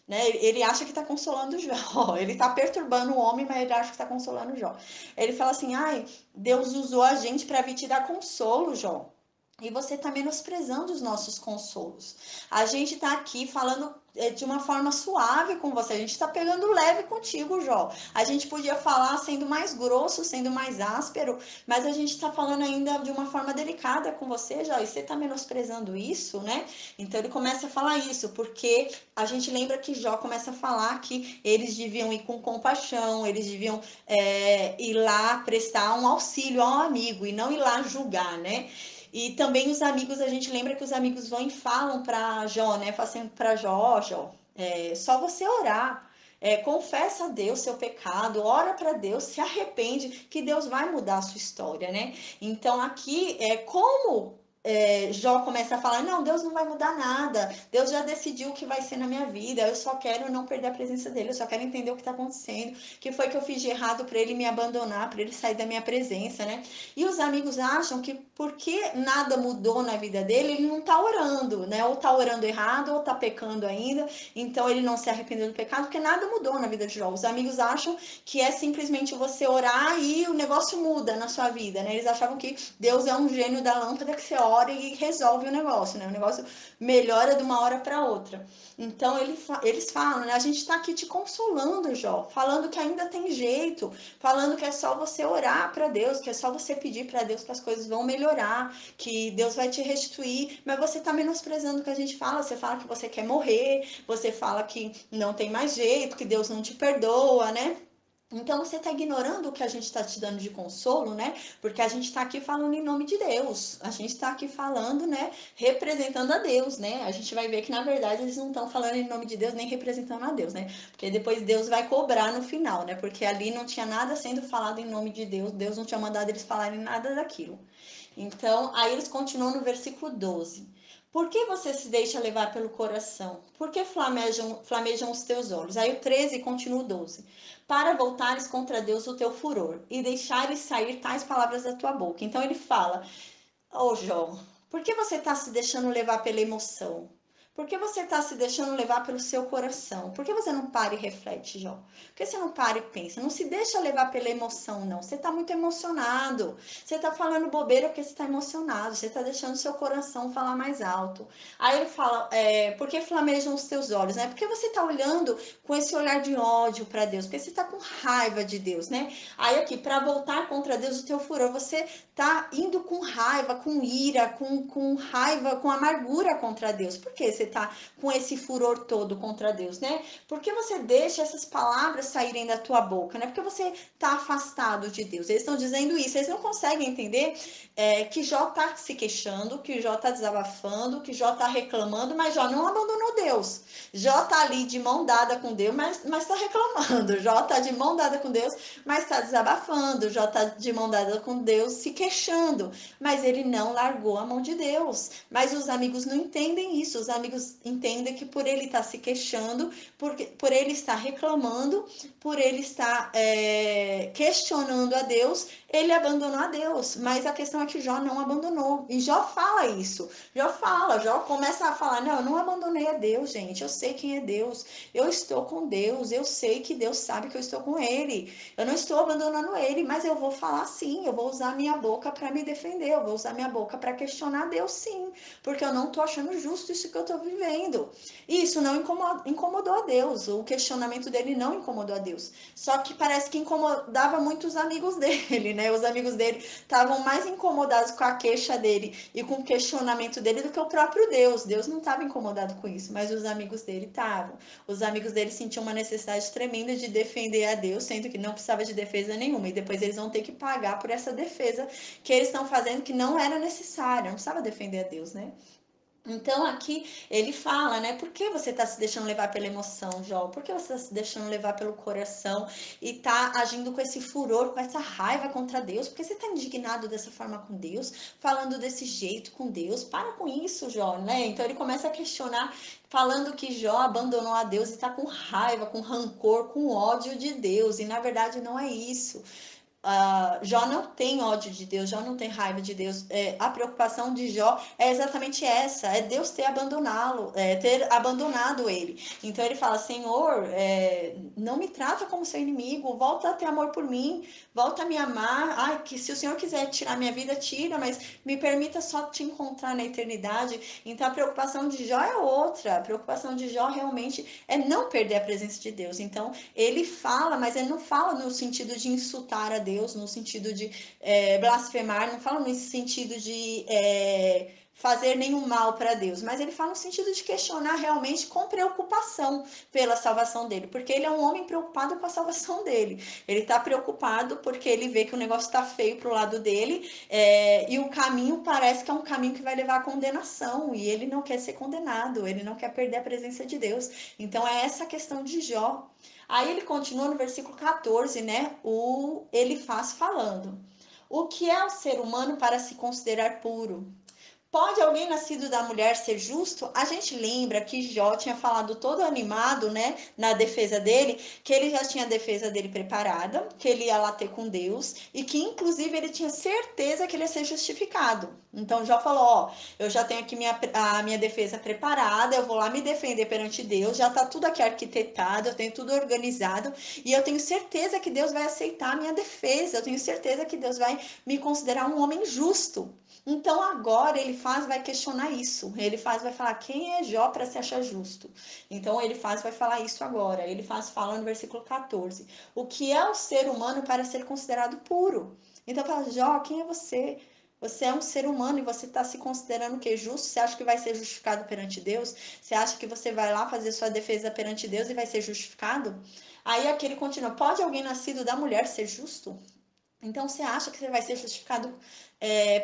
né? Ele acha que está consolando Jó, ele está perturbando o homem, mas ele acha que está consolando Jó. Ele fala assim: ai, Deus usou a gente para vir te dar consolo, Jó. E você está menosprezando os nossos consolos. A gente está aqui falando de uma forma suave com você. A gente está pegando leve contigo, Jó. A gente podia falar sendo mais grosso, sendo mais áspero, mas a gente está falando ainda de uma forma delicada com você, Jó. E você está menosprezando isso, né? Então ele começa a falar isso, porque a gente lembra que Jó começa a falar que eles deviam ir com compaixão, eles deviam ir lá prestar um auxílio ao amigo e não ir lá julgar, né? E também os amigos, a gente lembra que os amigos vão e falam para Jó, né? Falam assim para Jó: Jó, só você orar. Confessa a Deus seu pecado, ora para Deus, se arrepende, que Deus vai mudar a sua história, né? Então aqui, como Jó começa a falar, não, Deus não vai mudar nada, Deus já decidiu o que vai ser na minha vida, eu só quero não perder a presença dele, eu só quero entender o que está acontecendo, o que foi que eu fiz de errado para ele me abandonar, para ele sair da minha presença, né? E os amigos acham que porque nada mudou na vida dele, ele não está orando, né? Ou está orando errado, ou está pecando ainda, então ele não se arrependeu do pecado, porque nada mudou na vida de Jó. Os amigos acham que é simplesmente você orar e o negócio muda na sua vida, né? Eles achavam que Deus é um gênio da lâmpada que você ora e resolve o negócio, né? O negócio melhora de uma hora para outra. Então eles falam, né? A gente está aqui te consolando, Jó, falando que ainda tem jeito, falando que é só você orar para Deus, que é só você pedir para Deus que as coisas vão melhorar, que Deus vai te restituir, mas você está menosprezando o que a gente fala. Você fala que você quer morrer, você fala que não tem mais jeito, que Deus não te perdoa, né? Então você está ignorando o que a gente está te dando de consolo, né? Porque a gente está aqui falando em nome de Deus. A gente está aqui falando, né? Representando a Deus, né? A gente vai ver que na verdade eles não estão falando em nome de Deus nem representando a Deus, né? Porque depois Deus vai cobrar no final, né? Porque ali não tinha nada sendo falado em nome de Deus. Deus não tinha mandado eles falarem nada daquilo. Então, aí eles continuam no versículo 12. Por que você se deixa levar pelo coração? Por que flamejam os teus olhos? Aí o 13 continua o 12. Para voltares contra Deus o teu furor e deixares sair tais palavras da tua boca. Então ele fala, ô Jó, por que você está se deixando levar pela emoção? Por que você está se deixando levar pelo seu coração? Por que você não para e reflete, Jó? Por que você não para e pensa? Não se deixa levar pela emoção, não. Você está muito emocionado. Você está falando bobeira porque você está emocionado. Você está deixando seu coração falar mais alto. Aí ele fala, por que flamejam os teus olhos? Né? Porque você está olhando com esse olhar de ódio para Deus. Porque você está com raiva de Deus, né? Aí aqui, para voltar contra Deus, o teu furor, você tá indo com raiva, com ira, com raiva, com amargura contra Deus. Por que você tá com esse furor todo contra Deus, né? Por que você deixa essas palavras saírem da tua boca, né? Porque você tá afastado de Deus. Eles estão dizendo isso, eles não conseguem entender que Jó tá se queixando, que Jó tá desabafando, que Jó tá reclamando, mas Jó não abandonou Deus. Jó tá ali de mão dada com Deus, mas tá reclamando. Jó tá de mão dada com Deus, mas está desabafando, já está de mão dada com Deus, se queixando, mas ele não largou a mão de Deus. Mas os amigos não entendem isso, os amigos entendem que por ele estar se queixando, por ele estar reclamando, por ele estar questionando a Deus, ele abandonou a Deus. Mas a questão é que Jó não abandonou, e Jó fala isso, Jó começa a falar, não, eu não abandonei a Deus, gente, eu sei quem é Deus, eu estou com Deus, eu sei que Deus sabe que eu estou com ele. Eu não estou abandonando ele, mas eu vou falar sim, eu vou usar minha boca para me defender, eu vou usar minha boca para questionar Deus sim, porque eu não estou achando justo isso que eu estou vivendo. E isso não incomodou a Deus, o questionamento dele não incomodou a Deus. Só que parece que incomodava muito os amigos dele, né? Os amigos dele estavam mais incomodados com a queixa dele e com o questionamento dele do que o próprio Deus. Deus não estava incomodado com isso, mas os amigos dele estavam. Os amigos dele sentiam uma necessidade tremenda de defender a Deus, sendo que não precisava de defesa nenhuma. E depois eles vão ter que pagar por essa defesa que eles estão fazendo, que não era necessária. Não precisava defender a Deus, né? Então aqui ele fala, né? Por que você está se deixando levar pela emoção, Jó? Por que você está se deixando levar pelo coração e está agindo com esse furor, com essa raiva contra Deus? Por que você está indignado dessa forma com Deus, falando desse jeito com Deus? Para com isso, Jó, né? Então ele começa a questionar, falando que Jó abandonou a Deus e está com raiva, com rancor, com ódio de Deus. E na verdade não é isso. Jó não tem ódio de Deus, Jó não tem raiva de Deus. A preocupação de Jó é exatamente essa: é Deus ter abandonado, ter abandonado ele. Então ele fala: Senhor, não me trata como seu inimigo, volta a ter amor por mim, volta a me amar. Ai, que se o Senhor quiser tirar minha vida, tira, mas me permita só te encontrar na eternidade. Então a preocupação de Jó é outra. A preocupação de Jó realmente é não perder a presença de Deus. Então ele fala, mas ele não fala no sentido de insultar a Deus, no sentido de blasfemar, não fala no sentido de fazer nenhum mal para Deus, mas ele fala no sentido de questionar realmente com preocupação pela salvação dele, porque ele é um homem preocupado com a salvação dele. Ele está preocupado porque ele vê que o negócio está feio pro lado dele, e o caminho parece que é um caminho que vai levar à condenação, e ele não quer ser condenado, ele não quer perder a presença de Deus. Então é essa a questão de Jó. Aí ele continua no versículo 14, né? Ele faz falando: o que é o ser humano para se considerar puro? Pode alguém nascido da mulher ser justo? A gente lembra que Jó tinha falado todo animado, né, na defesa dele, que ele já tinha a defesa dele preparada, que ele ia lá ter com Deus e que inclusive ele tinha certeza que ele ia ser justificado. Então Jó falou, ó, eu já tenho aqui a minha defesa preparada, eu vou lá me defender perante Deus, já tá tudo aqui arquitetado, eu tenho tudo organizado e eu tenho certeza que Deus vai aceitar a minha defesa, eu tenho certeza que Deus vai me considerar um homem justo. Então agora ele vai questionar isso. Ele vai falar quem é Jó para se achar justo. Então ele vai falar isso agora. Ele fala no versículo 14. O que é o ser humano para ser considerado puro? Então fala, Jó, quem é você? Você é um ser humano e você está se considerando que é justo? Você acha que vai ser justificado perante Deus? Você acha que você vai lá fazer sua defesa perante Deus e vai ser justificado? Aí aqui ele continua: pode alguém nascido da mulher ser justo? Então você acha que você vai ser justificado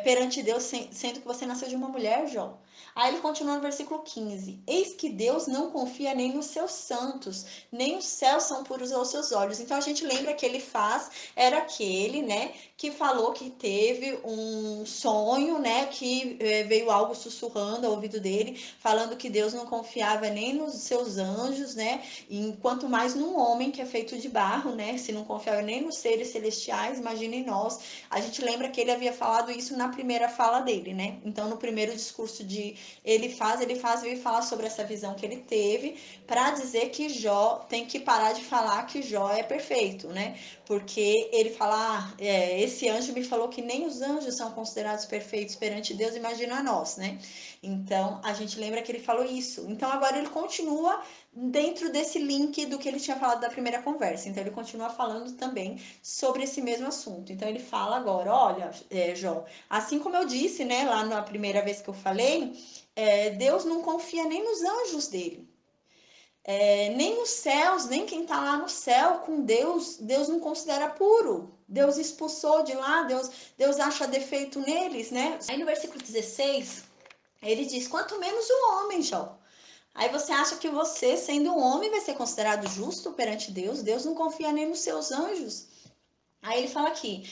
perante Deus, sendo que você nasceu de uma mulher, Jó? Aí ele continua no versículo 15: eis que Deus não confia nem nos seus santos, nem os céus são puros aos seus olhos. Então a gente lembra que ele era aquele, né, que falou que teve um sonho, né, que veio algo sussurrando ao ouvido dele, falando que Deus não confiava nem nos seus anjos, né, enquanto mais num homem que é feito de barro, né, se não confiava nem nos seres celestiais, imaginem nós. A gente lembra que ele havia falado isso na primeira fala dele, né? Então, no primeiro discurso de veio falar sobre essa visão que ele teve para dizer que Jó tem que parar de falar que Jó é perfeito, né? Porque ele fala, esse anjo me falou que nem os anjos são considerados perfeitos perante Deus, imagina nós, né? Então, a gente lembra que ele falou isso. Então, agora ele continua dentro desse link do que ele tinha falado da primeira conversa. Então, ele continua falando também sobre esse mesmo assunto. Então, ele fala agora, olha, Jó, assim como eu disse, né, lá na primeira vez que eu falei, Deus não confia nem nos anjos dele. Nem os céus, nem quem está lá no céu com Deus, Deus não considera puro. Deus expulsou de lá, Deus acha defeito neles, né? Aí no versículo 16, ele diz: quanto menos o homem, Jó. Aí você acha que você, sendo um homem, vai ser considerado justo perante Deus? Deus não confia nem nos seus anjos. Aí ele fala aqui,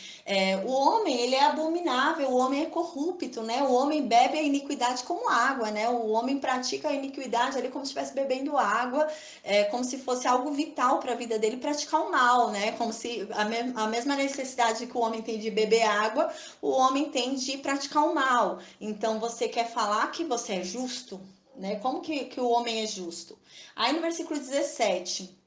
o homem, ele é abominável, o homem é corrupto, né? O homem bebe a iniquidade como água, né? O homem pratica a iniquidade ali como se estivesse bebendo água, como se fosse algo vital para a vida dele praticar o mal, né? Como se a mesma necessidade que o homem tem de beber água, o homem tem de praticar o mal. Então, você quer falar que você é justo? Né? Como que o homem é justo? Aí no versículo 17...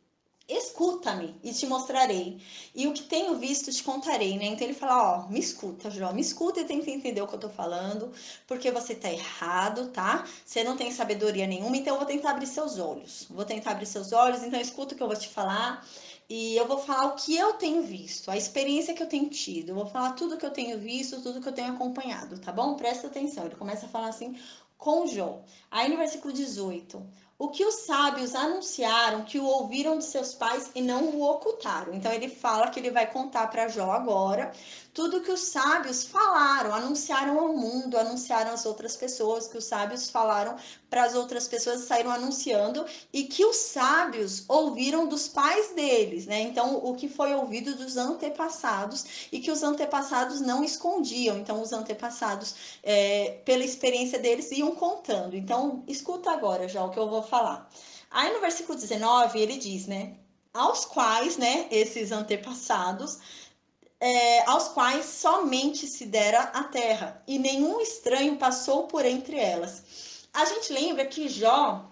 escuta-me e te mostrarei, e o que tenho visto te contarei, né? Então ele fala, ó, me escuta, Jó, me escuta e tenta entender o que eu tô falando, porque você tá errado, tá? Você não tem sabedoria nenhuma, então eu vou tentar abrir seus olhos. Vou tentar abrir seus olhos, então escuta o que eu vou te falar, e eu vou falar o que eu tenho visto, a experiência que eu tenho tido, eu vou falar tudo que eu tenho visto, tudo que eu tenho acompanhado, tá bom? Presta atenção. Ele começa a falar assim com Jó. Aí no versículo 18, o que os sábios anunciaram, que o ouviram de seus pais e não o ocultaram. Então ele fala que ele vai contar para Jó agora tudo que os sábios falaram, anunciaram ao mundo, anunciaram às outras pessoas, que os sábios falaram para as outras pessoas, saíram anunciando, e que os sábios ouviram dos pais deles, né? Então o que foi ouvido dos antepassados e que os antepassados não escondiam. Então os antepassados, pela experiência deles, iam contando. Então escuta agora já o que eu vou falar. Aí no versículo 19 ele diz, né? Aos quais, né, esses antepassados, aos quais somente se dera a terra, e nenhum estranho passou por entre elas. A gente lembra que Jó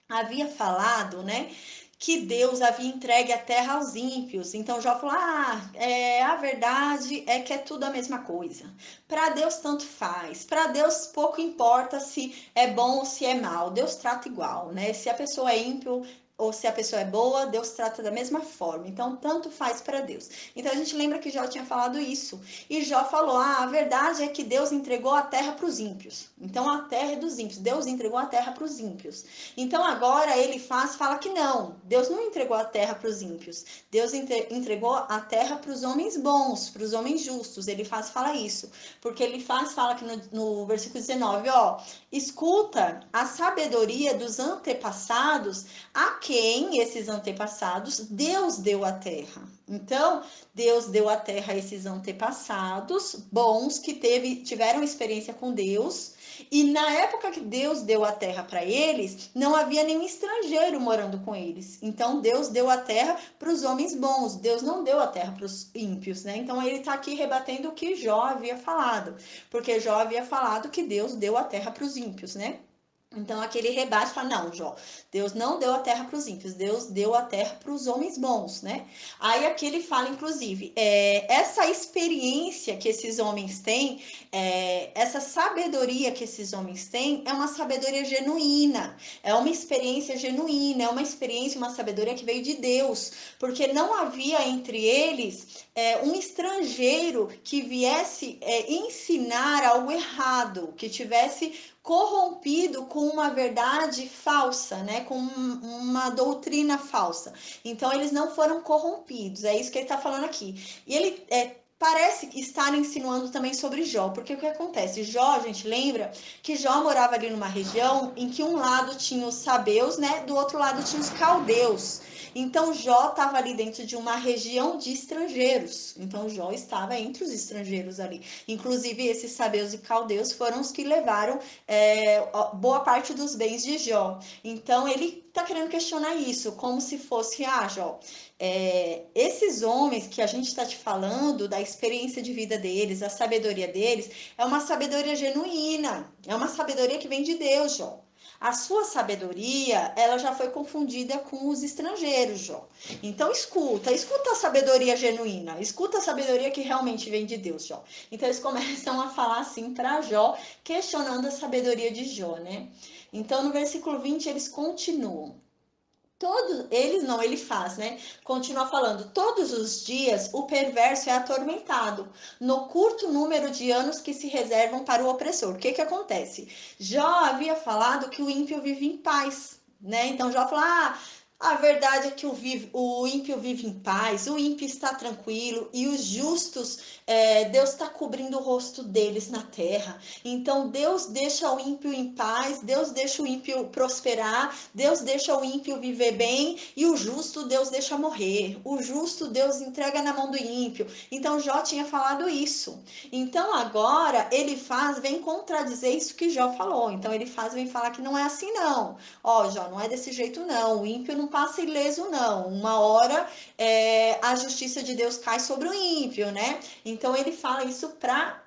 havia falado, né, que Deus havia entregue a terra aos ímpios. Então Jó falou: a verdade é que é tudo a mesma coisa. Para Deus tanto faz. Para Deus pouco importa se é bom ou se é mal. Deus trata igual, né? Se a pessoa é ímpio ou se a pessoa é boa, Deus trata da mesma forma. Então, tanto faz para Deus. Então, a gente lembra que Jó tinha falado isso. E Jó falou: a verdade é que Deus entregou a terra para os ímpios. Então, a terra é dos ímpios. Deus entregou a terra para os ímpios. Então, agora ele fala que não. Deus não entregou a terra para os ímpios. Deus entregou a terra para os homens bons, para os homens justos. Ele fala isso. Porque ele fala que no versículo 19, ó, escuta a sabedoria dos antepassados, a quem esses antepassados Deus deu a terra. Então, Deus deu a terra a esses antepassados bons que tiveram experiência com Deus. E na época que Deus deu a terra para eles, não havia nenhum estrangeiro morando com eles. Então Deus deu a terra para os homens bons. Deus não deu a terra para os ímpios, né? Então ele está aqui rebatendo o que Jó havia falado, porque Jó havia falado que Deus deu a terra para os ímpios, né? Então aquele rebate fala, não, Jó, Deus não deu a terra para os ímpios, Deus deu a terra para os homens bons, né? Aí aqui ele fala, inclusive, essa experiência que esses homens têm, essa sabedoria que esses homens têm, é uma sabedoria genuína, é uma experiência genuína, é uma experiência, uma sabedoria que veio de Deus, porque não havia entre eles um estrangeiro que viesse ensinar algo errado, que tivesse corrompido com uma verdade falsa, né? Com uma doutrina falsa. Então eles não foram corrompidos, é isso que ele está falando aqui. E ele parece estar insinuando também sobre Jó, porque o que acontece? Jó, a gente lembra que Jó morava ali numa região em que um lado tinha os sabeus, né? Do outro lado tinha os caldeus. Então Jó estava ali dentro de uma região de estrangeiros. Então Jó estava entre os estrangeiros ali. Inclusive esses sabeus e caldeus foram os que levaram boa parte dos bens de Jó. Então ele está querendo questionar isso, como se fosse, Jó, esses homens que a gente está te falando, da experiência de vida deles, a sabedoria deles, é uma sabedoria genuína, é uma sabedoria que vem de Deus, Jó. A sua sabedoria, ela já foi confundida com os estrangeiros, Jó. Então escuta a sabedoria genuína, escuta a sabedoria que realmente vem de Deus, Jó. Então eles começam a falar assim para Jó, questionando a sabedoria de Jó, né? Então no versículo 20 eles continuam. Ele faz, né? Continua falando, todos os dias o perverso é atormentado, no curto número de anos que se reservam para o opressor. O que que acontece? Jó havia falado que o ímpio vive em paz, né? Então Jó falou, a verdade é que o ímpio vive em paz, o ímpio está tranquilo e os justos, Deus está cobrindo o rosto deles na terra. Então Deus deixa o ímpio em paz, Deus deixa o ímpio prosperar, Deus deixa o ímpio viver bem e o justo Deus deixa morrer. O justo Deus entrega na mão do ímpio. Então Jó tinha falado isso. Então agora vem contradizer isso que Jó falou. Então vem falar que não é assim não. Jó, não é desse jeito não. O ímpio não passa ileso não. Uma hora a justiça de Deus cai sobre o ímpio, né? Então ele fala isso para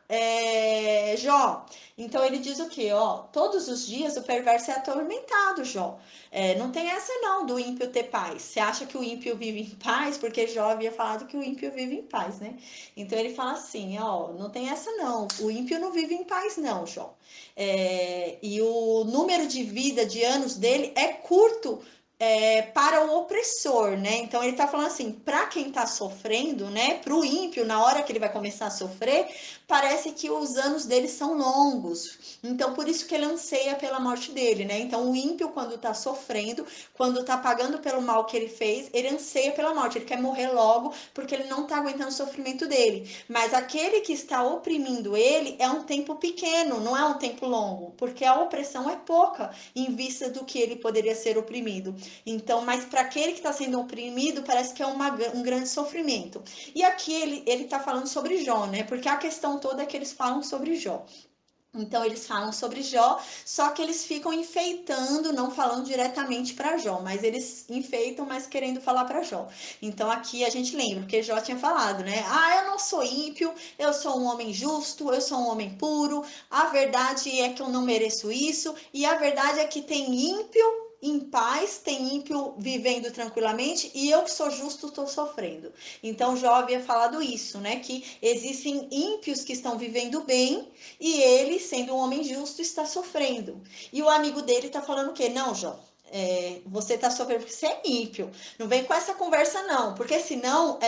Jó. Então ele diz o que? Todos os dias o perverso é atormentado, Jó. Não tem essa não do ímpio ter paz. Você acha que o ímpio vive em paz? Porque Jó havia falado que o ímpio vive em paz, né? Então ele fala assim, não tem essa não. O ímpio não vive em paz não, Jó. E o número de vida, de anos dele é curto para o opressor, né? Então ele tá falando assim, para quem tá sofrendo, né? Para o ímpio, na hora que ele vai começar a sofrer, parece que os anos dele são longos. Então por isso que ele anseia pela morte dele, né? Então o ímpio, quando tá sofrendo, quando tá pagando pelo mal que ele fez, ele anseia pela morte, ele quer morrer logo, porque ele não tá aguentando o sofrimento dele. Mas aquele que está oprimindo ele é um tempo pequeno, não é um tempo longo, porque a opressão é pouca em vista do que ele poderia ser oprimido. Então, mas para aquele que está sendo oprimido, parece que é um grande sofrimento. E aqui ele está falando sobre Jó, né? Porque a questão toda é que eles falam sobre Jó. Então eles falam sobre Jó, só que eles ficam enfeitando, não falando diretamente para Jó, mas eles enfeitam, mas querendo falar para Jó. Então aqui a gente lembra, porque Jó tinha falado, né? Eu não sou ímpio, eu sou um homem justo, eu sou um homem puro. A verdade é que eu não mereço isso, e a verdade é que tem ímpio em paz, tem ímpio vivendo tranquilamente, e eu que sou justo estou sofrendo. Então Jó havia falado isso, né? Que existem ímpios que estão vivendo bem e ele, sendo um homem justo, está sofrendo. E o amigo dele está falando o quê? Não, Jó, você está sofrendo porque você é ímpio. Não vem com essa conversa, não. Porque senão,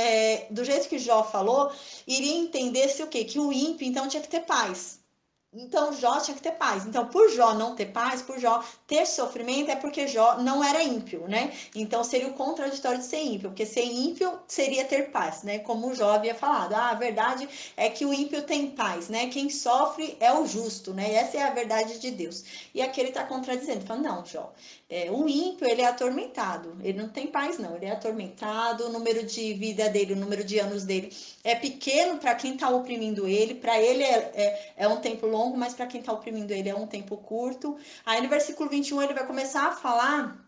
do jeito que Jó falou, iria entender-se o quê? Que o ímpio, então, tinha que ter paz. Então, Jó tinha que ter paz. Então, por Jó não ter paz, por Jó ter sofrimento é porque Jó não era ímpio, né? Então seria o contraditório de ser ímpio, porque ser ímpio seria ter paz, né? Como o Jó havia falado. Ah, a verdade é que o ímpio tem paz, né? Quem sofre é o justo, né? E essa é a verdade de Deus. E aqui ele está contradizendo, falando, não, Jó, o ímpio, ele é atormentado, ele não tem paz, não, ele é atormentado, o número de vida dele, o número de anos dele é pequeno para quem está oprimindo ele, para ele é um tempo longo, mas para quem está oprimindo ele é um tempo curto. Aí no versículo 21 ele vai começar a falar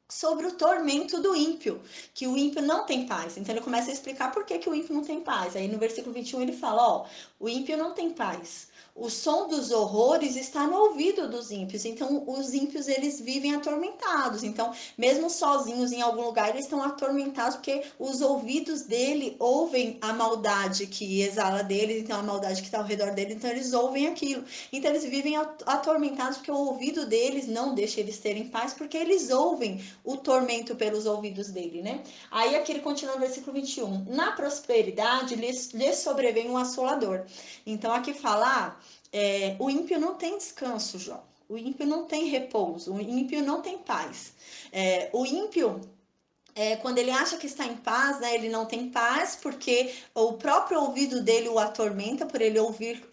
sobre o tormento do ímpio, que o ímpio não tem paz. Então ele começa a explicar por que o ímpio não tem paz. Aí no versículo 21 ele fala, ó, o ímpio não tem paz. O som dos horrores está no ouvido dos ímpios. Então os ímpios eles vivem atormentados. Então, mesmo sozinhos em algum lugar, eles estão atormentados porque os ouvidos dele ouvem a maldade que exala deles, então a maldade que está ao redor deles, então eles ouvem aquilo. Então eles vivem atormentados porque o ouvido deles não deixa eles terem paz, porque eles ouvem o tormento pelos ouvidos dele, né? Aí aqui ele continua no versículo 21. Na prosperidade lhes sobrevém um assolador. Então aqui fala, o ímpio não tem descanso, Jó. O ímpio não tem repouso, o ímpio não tem paz. O ímpio, quando ele acha que está em paz, né, ele não tem paz porque o próprio ouvido dele o atormenta por ele ouvir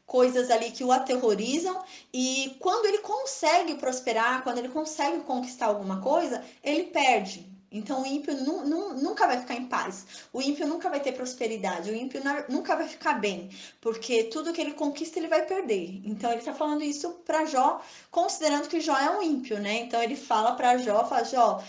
coisas ali que o aterrorizam, e quando ele consegue prosperar, quando ele consegue conquistar alguma coisa, ele perde. Então o ímpio nunca vai ficar em paz, o ímpio nunca vai ter prosperidade, o ímpio nunca vai ficar bem, porque tudo que ele conquista ele vai perder. Então ele está falando isso para Jó, considerando que Jó é um ímpio, né? Então ele fala para Jó, fala, Jó,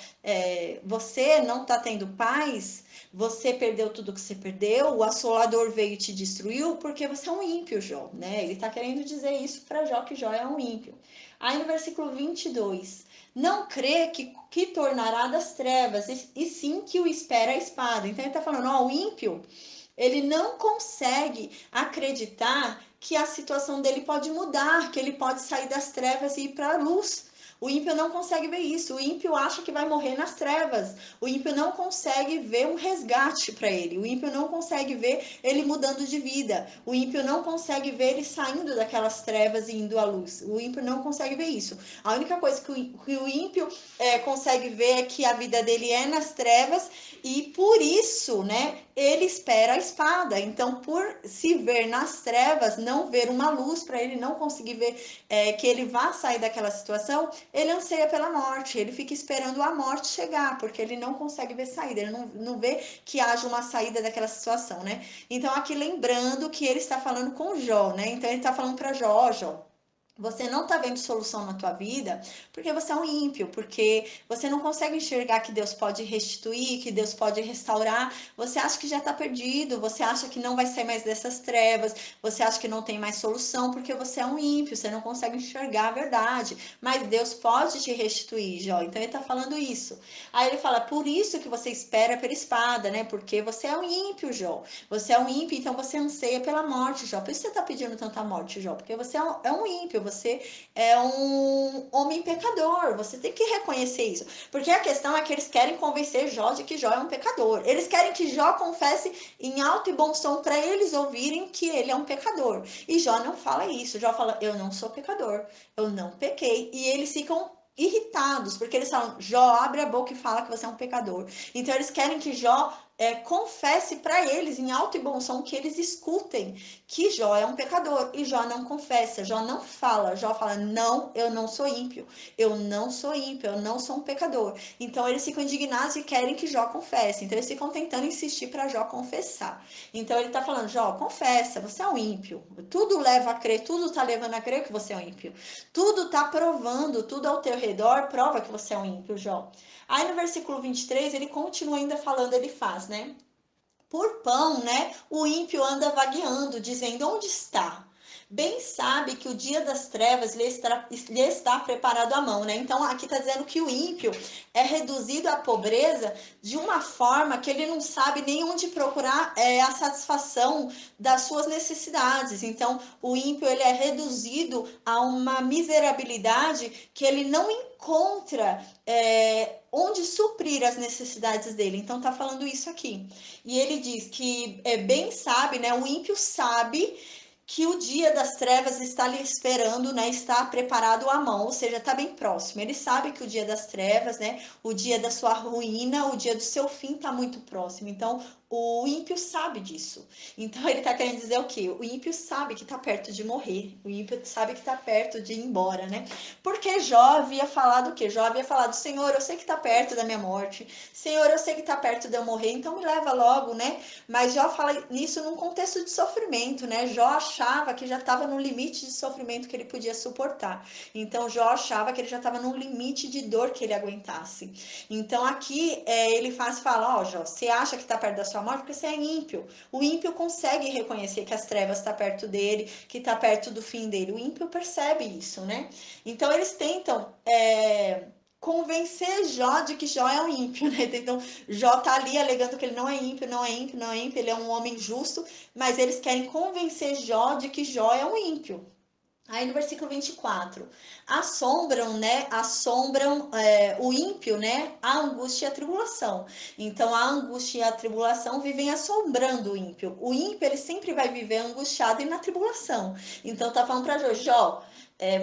você não está tendo paz, você perdeu tudo que você perdeu, o assolador veio e te destruiu porque você é um ímpio, Jó, né? Ele está querendo dizer isso para Jó, que Jó é um ímpio. Aí no versículo 22, não crê que tornará das trevas, e sim que o espera a espada. Então ele está falando, ó, o ímpio, ele não consegue acreditar que a situação dele pode mudar, que ele pode sair das trevas e ir para a luz. O ímpio não consegue ver isso. O ímpio acha que vai morrer nas trevas. O ímpio não consegue ver um resgate para ele. O ímpio não consegue ver ele mudando de vida. O ímpio não consegue ver ele saindo daquelas trevas e indo à luz. O ímpio não consegue ver isso. A única coisa que o ímpio consegue ver é que a vida dele é nas trevas, e por isso, né, ele espera a espada. Então, por se ver nas trevas, não ver uma luz para ele, não conseguir ver que ele vá sair daquela situação, ele anseia pela morte, ele fica esperando a morte chegar, porque ele não consegue ver saída, ele não vê que haja uma saída daquela situação, né? Então, aqui lembrando que ele está falando com Jó, né? Então, ele está falando para Jó, Jó, você não está vendo solução na tua vida porque você é um ímpio, porque você não consegue enxergar que Deus pode restituir, que Deus pode restaurar. Você acha que já está perdido, você acha que não vai sair mais dessas trevas, você acha que não tem mais solução porque você é um ímpio, você não consegue enxergar a verdade. Mas Deus pode te restituir, Jó. Então ele está falando isso. Aí ele fala, por isso que você espera pela espada, né? Porque você é um ímpio, Jó. Você é um ímpio, então você anseia pela morte, Jó. Por isso você está pedindo tanta morte, Jó, porque você é um ímpio, você é um homem pecador, você tem que reconhecer isso. Porque a questão é que eles querem convencer Jó de que Jó é um pecador. Eles querem que Jó confesse em alto e bom som para eles ouvirem que ele é um pecador. E Jó não fala isso. Jó fala, eu não sou pecador, eu não pequei. E eles ficam irritados, porque eles falam, Jó, abre a boca e fala que você é um pecador. Então eles querem que Jó confesse para eles em alto e bom som, que eles escutem que Jó é um pecador. E Jó não confessa, Jó não fala. Jó fala, não, eu não sou ímpio, eu não sou ímpio, eu não sou um pecador. Então eles ficam indignados e querem que Jó confesse. Então eles ficam tentando insistir para Jó confessar. Então ele está falando, Jó, confessa, você é um ímpio. Tudo leva a crer, tudo está levando a crer que você é um ímpio. Tudo está provando, tudo ao teu redor prova que você é um ímpio, Jó. Aí no versículo 23, ele continua ainda falando, ele faz, né? Por pão, né? O ímpio anda vagueando, dizendo, onde está? Bem sabe que o dia das trevas lhe está preparado à mão, né? Então aqui está dizendo que o ímpio é reduzido à pobreza de uma forma que ele não sabe nem onde procurar a satisfação das suas necessidades. Então o ímpio ele é reduzido a uma miserabilidade que ele não encontra onde suprir as necessidades dele. Então tá falando isso aqui. E ele diz que bem sabe, né? O ímpio sabe que o dia das trevas está lhe esperando, né? Está preparado à mão, ou seja, está bem próximo. Ele sabe que o dia das trevas, né? O dia da sua ruína, o dia do seu fim está muito próximo. Então, o ímpio sabe disso. Então, ele está querendo dizer o quê? O ímpio sabe que está perto de morrer. O ímpio sabe que está perto de ir embora, né? Porque Jó havia falado o quê? Jó havia falado, Senhor, eu sei que está perto da minha morte. Senhor, eu sei que está perto de eu morrer, então me leva logo, né? Mas Jó fala nisso num contexto de sofrimento, né? Jó achava que já estava no limite de sofrimento que ele podia suportar. Então Jó achava que ele já estava no limite de dor que ele aguentasse. Então aqui ele fala, ó Jó, você acha que está perto da sua morte porque você é ímpio. O ímpio consegue reconhecer que as trevas estão perto dele, que está perto do fim dele. O ímpio percebe isso, né? Então eles tentam convencer Jó de que Jó é um ímpio, né? Então Jó tá ali alegando que ele não é ímpio, não é ímpio, não é ímpio, ele é um homem justo, mas eles querem convencer Jó de que Jó é um ímpio. Aí no versículo 24, assombram, né? Assombram o ímpio, né? A angústia e a tribulação. Então a angústia e a tribulação vivem assombrando o ímpio. O ímpio, ele sempre vai viver angustiado e na tribulação. Então tá falando para Jó,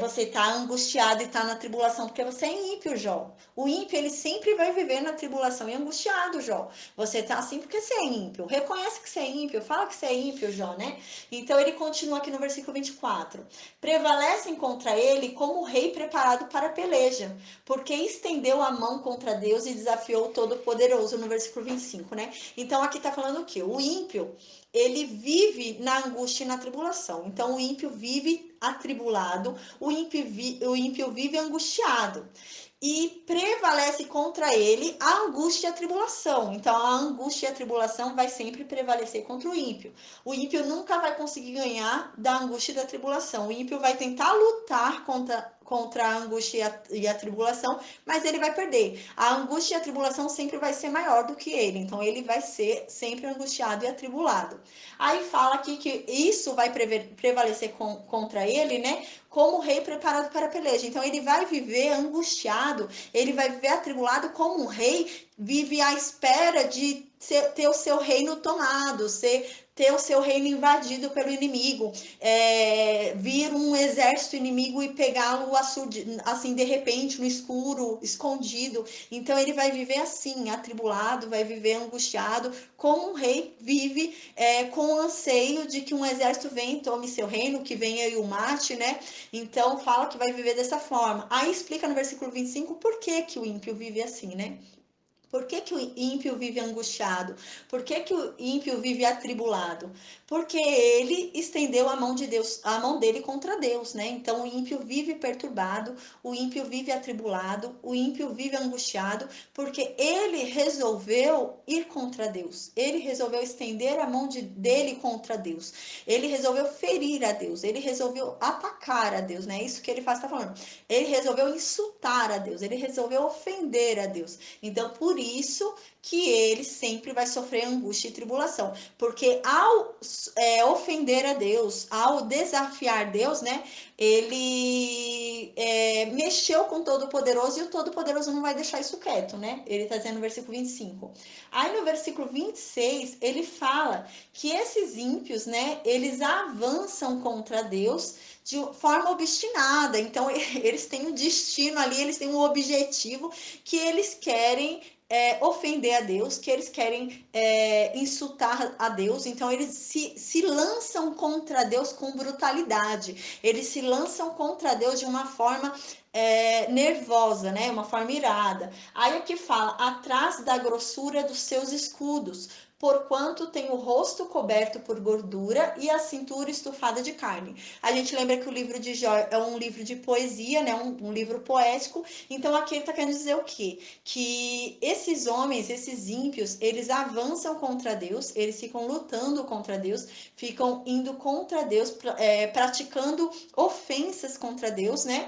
você tá angustiado e tá na tribulação porque você é ímpio, Jó. O ímpio, ele sempre vai viver na tribulação e angustiado, Jó. Você tá assim porque você é ímpio. Reconhece que você é ímpio, fala que você é ímpio, Jó, né? Então ele continua aqui no versículo 24. Prevalecem contra ele como rei preparado para a peleja, porque estendeu a mão contra Deus e desafiou o Todo-Poderoso, no versículo 25, né? Então aqui tá falando o quê? O ímpio, ele vive na angústia e na tribulação. Então o ímpio vive atribulado, o ímpio vive angustiado e prevalece contra ele a angústia e a tribulação. Então, a angústia e a tribulação vai sempre prevalecer contra o ímpio. O ímpio nunca vai conseguir ganhar da angústia e da tribulação. O ímpio vai tentar lutar contra a angústia e a tribulação, mas ele vai perder. A angústia e a tribulação sempre vai ser maior do que ele. Então, ele vai ser sempre angustiado e atribulado. Aí fala aqui que isso vai prevalecer contra ele, né? Como rei preparado para a peleja. Então ele vai viver angustiado, ele vai viver atribulado como um rei vive à espera de ter o seu reino tomado, ter o seu reino invadido pelo inimigo, vir um exército inimigo e pegá-lo assim de repente no escuro, escondido. Então ele vai viver assim, atribulado, vai viver angustiado, como um rei vive com o anseio de que um exército venha e tome seu reino, que venha e o mate, né? Então fala que vai viver dessa forma. Aí explica no versículo 25 por que que o ímpio vive assim, né? Por que que o ímpio vive angustiado? Por que que o ímpio vive atribulado? Porque ele estendeu a mão de Deus, a mão dele contra Deus, né? Então o ímpio vive perturbado, o ímpio vive atribulado, o ímpio vive angustiado, porque ele resolveu ir contra Deus. Ele resolveu estender a mão dele contra Deus. Ele resolveu ferir a Deus, ele resolveu atacar a Deus, né? Isso que ele faz, está falando. Ele resolveu insultar a Deus, ele resolveu ofender a Deus. Então, por isso que ele sempre vai sofrer angústia e tribulação, porque ao ofender a Deus, ao desafiar Deus, né, ele mexeu com o Todo-Poderoso e o Todo-Poderoso não vai deixar isso quieto, né? Ele está dizendo no versículo 25. Aí no versículo 26, ele fala que esses ímpios, né, eles avançam contra Deus de forma obstinada. Então, eles têm um destino ali, eles têm um objetivo que eles querem ofender a Deus, que eles querem insultar a Deus. Então, eles se lançam contra Deus com brutalidade. Eles se lançam contra Deus de uma forma nervosa, né? Uma forma irada. Aí aqui fala, atrás da grossura dos seus escudos, porquanto tem o rosto coberto por gordura e a cintura estufada de carne. A gente lembra que o livro de Jó é um livro de poesia, né? Um livro poético. Então aqui ele está querendo dizer o quê? Que esses homens, esses ímpios, eles avançam contra Deus, eles ficam lutando contra Deus, ficam indo contra Deus, praticando ofensas contra Deus, né?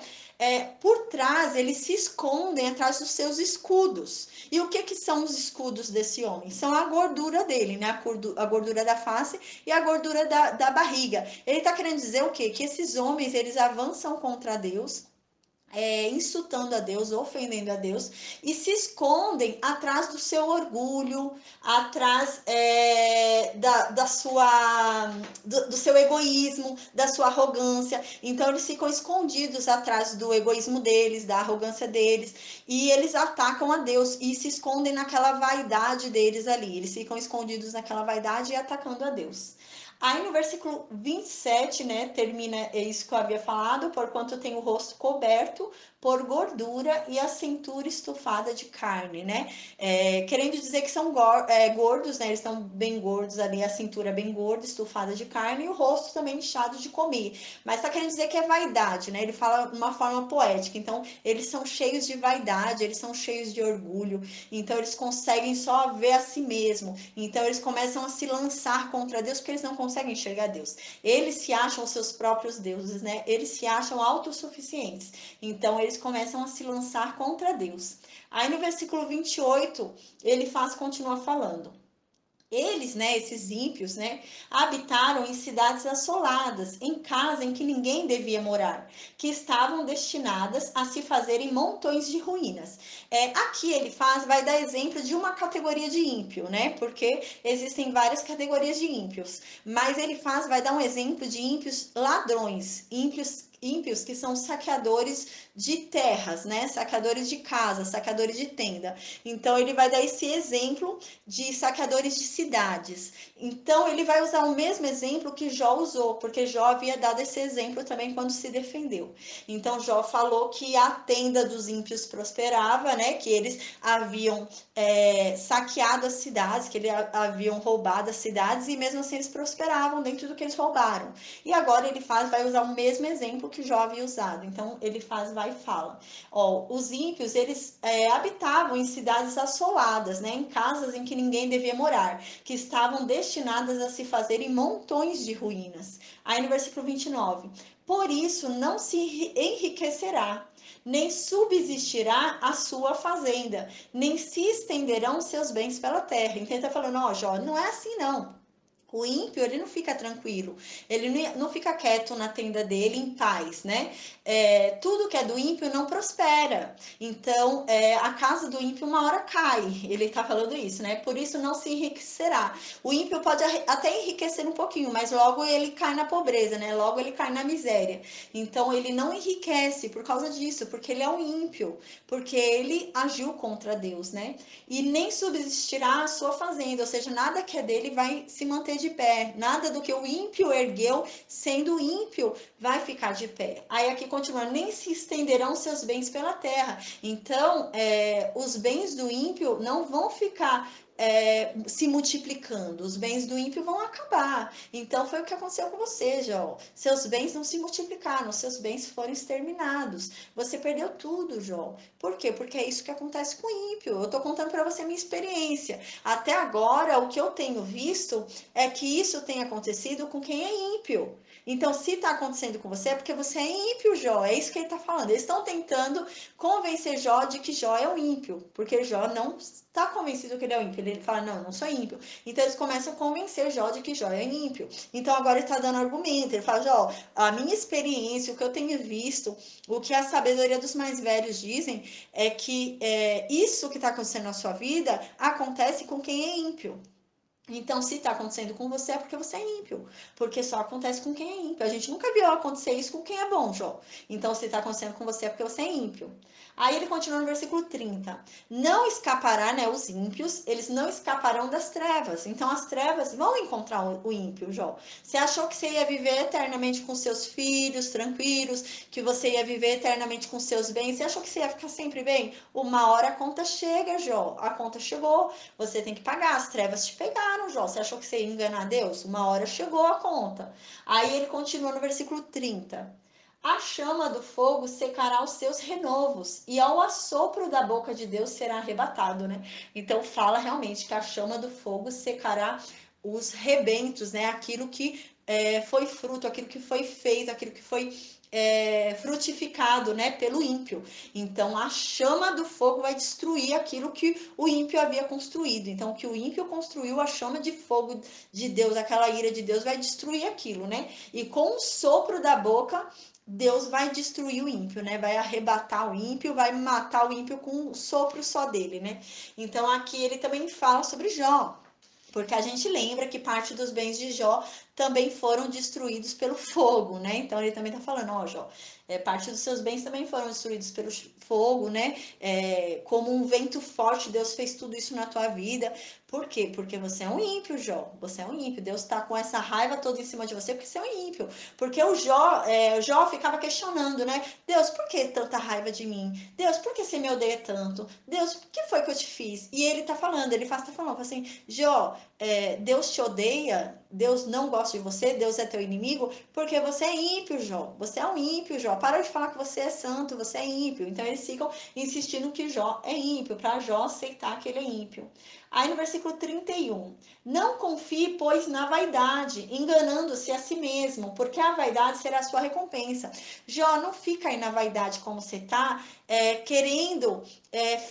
Por trás, eles se escondem atrás dos seus escudos. E o que são os escudos desse homem? São a gordura dele, né? A gordura da face e a gordura da barriga. Ele está querendo dizer o quê? Que esses homens, eles avançam contra Deus, insultando a Deus, ofendendo a Deus, e se escondem atrás do seu orgulho, atrás da sua, do seu egoísmo, da sua arrogância. Então eles ficam escondidos atrás do egoísmo deles, da arrogância deles, e eles atacam a Deus e se escondem naquela vaidade deles ali. Eles ficam escondidos naquela vaidade e atacando a Deus. Aí no versículo 27, né, termina isso que eu havia falado, porquanto tem o rosto coberto por gordura e a cintura estufada de carne, né? Querendo dizer que são gordos, né? Eles estão bem gordos ali, a cintura bem gorda, estufada de carne, e o rosto também inchado de comer. Mas tá querendo dizer que é vaidade, né? Ele fala de uma forma poética. Então, eles são cheios de vaidade, eles são cheios de orgulho. Então, eles conseguem só ver a si mesmo. Então, eles começam a se lançar contra Deus porque eles não conseguem enxergar Deus. Eles se acham seus próprios deuses, né? Eles se acham autossuficientes. Então, eles começam a se lançar contra Deus. Aí no versículo 28, ele continua falando. Eles, né, esses ímpios, né, habitaram em cidades assoladas, em casas em que ninguém devia morar, que estavam destinadas a se fazerem montões de ruínas. Aqui ele vai dar exemplo de uma categoria de ímpio, né, porque existem várias categorias de ímpios, mas ele vai dar um exemplo de ímpios ladrões, ímpios que são saqueadores de terras, né, saqueadores de casas, saqueadores de tenda. Então ele vai dar esse exemplo de saqueadores de cidades. Então ele vai usar o mesmo exemplo que Jó usou, porque Jó havia dado esse exemplo também quando se defendeu. Então Jó falou que a tenda dos ímpios prosperava, né? Que eles haviam saqueado as cidades, que eles haviam roubado as cidades e mesmo assim eles prosperavam dentro do que eles roubaram. E agora ele vai usar o mesmo exemplo que Jó havia usado. Então ele vai e fala: ó, os ímpios eles habitavam em cidades assoladas, né? Em casas em que ninguém devia morar, que estavam destinadas a se fazerem montões de ruínas. Aí no versículo 29, por isso não se enriquecerá, nem subsistirá a sua fazenda, nem se estenderão seus bens pela terra. Então ele está falando, ó, Jó, não é assim não. O ímpio, ele não fica tranquilo, ele não fica quieto na tenda dele em paz, né? Tudo que é do ímpio não prospera. Então, a casa do ímpio uma hora cai. Ele está falando isso, né? Por isso não se enriquecerá. O ímpio pode até enriquecer um pouquinho, mas logo ele cai na pobreza, né? Logo ele cai na miséria. Então, ele não enriquece por causa disso, porque ele é um ímpio, porque ele agiu contra Deus, né? E nem subsistirá a sua fazenda, ou seja, nada que é dele vai se manter de pé, nada do que o ímpio ergueu, sendo ímpio, vai ficar de pé. Aí aqui continua, nem se estenderão seus bens pela terra. Então, os bens do ímpio não vão ficar se multiplicando, os bens do ímpio vão acabar. Então foi o que aconteceu com você, Jó. Seus bens não se multiplicaram, seus bens foram exterminados. Você perdeu tudo, Jó. Por quê? Porque é isso que acontece com o ímpio. Eu estou contando para você a minha experiência. Até agora, o que eu tenho visto é que isso tem acontecido com quem é ímpio. Então, se está acontecendo com você, é porque você é ímpio, Jó. É isso que ele está falando. Eles estão tentando convencer Jó de que Jó é um ímpio, porque Jó não está convencido que ele é um ímpio. Ele fala, não, eu não sou ímpio. Então, eles começam a convencer Jó de que Jó é ímpio. Então, agora ele está dando argumento. Ele fala, Jó, a minha experiência, o que eu tenho visto, o que a sabedoria dos mais velhos dizem, é que isso que está acontecendo na sua vida acontece com quem é ímpio. Então, se está acontecendo com você, é porque você é ímpio. Porque só acontece com quem é ímpio. A gente nunca viu acontecer isso com quem é bom, Jó. Então, se está acontecendo com você, é porque você é ímpio. Aí ele continua no versículo 30. Não escapará, né, os ímpios, eles não escaparão das trevas. Então, as trevas vão encontrar o ímpio, Jó. Você achou que você ia viver eternamente com seus filhos, tranquilos, que você ia viver eternamente com seus bens? Você achou que você ia ficar sempre bem? Uma hora a conta chega, Jó. A conta chegou, você tem que pagar. As trevas te pegaram, Jó. Você achou que você ia enganar Deus? Uma hora chegou a conta. Aí ele continua no versículo 30. A chama do fogo secará os seus renovos, e ao assopro da boca de Deus será arrebatado, né? Então fala realmente que a chama do fogo secará os rebentos, né? Aquilo que foi fruto, aquilo que foi feito, aquilo que foi frutificado, né, pelo ímpio. Então a chama do fogo vai destruir aquilo que o ímpio havia construído. Então o que o ímpio construiu, a chama de fogo de Deus, aquela ira de Deus vai destruir aquilo, né? E com o sopro da boca Deus vai destruir o ímpio, né? Vai arrebatar o ímpio, vai matar o ímpio com um sopro só dele, né? Então aqui ele também fala sobre Jó. Porque a gente lembra que parte dos bens de Jó também foram destruídos pelo fogo, né? Então ele também está falando, ó, Jó, parte dos seus bens também foram destruídos pelo fogo, né? Como um vento forte, Deus fez tudo isso na tua vida. Por quê? Porque você é um ímpio, Jó. Você é um ímpio. Deus está com essa raiva toda em cima de você porque você é um ímpio. Porque o Jó ficava questionando, né? Deus, por que tanta raiva de mim? Deus, por que você me odeia tanto? Deus, o que foi que eu te fiz? E ele tá falando, tá falando assim, Jó, Deus te odeia, Deus não gosta de você, Deus é teu inimigo, porque você é ímpio, Jó. Você é um ímpio, Jó. Para de falar que você é santo, você é ímpio. Então eles ficam insistindo que Jó é ímpio, para Jó aceitar que ele é ímpio. Aí no versículo 31, não confie, pois, na vaidade, enganando-se a si mesmo, porque a vaidade será a sua recompensa. Jó, não fica aí na vaidade como você tá, querendo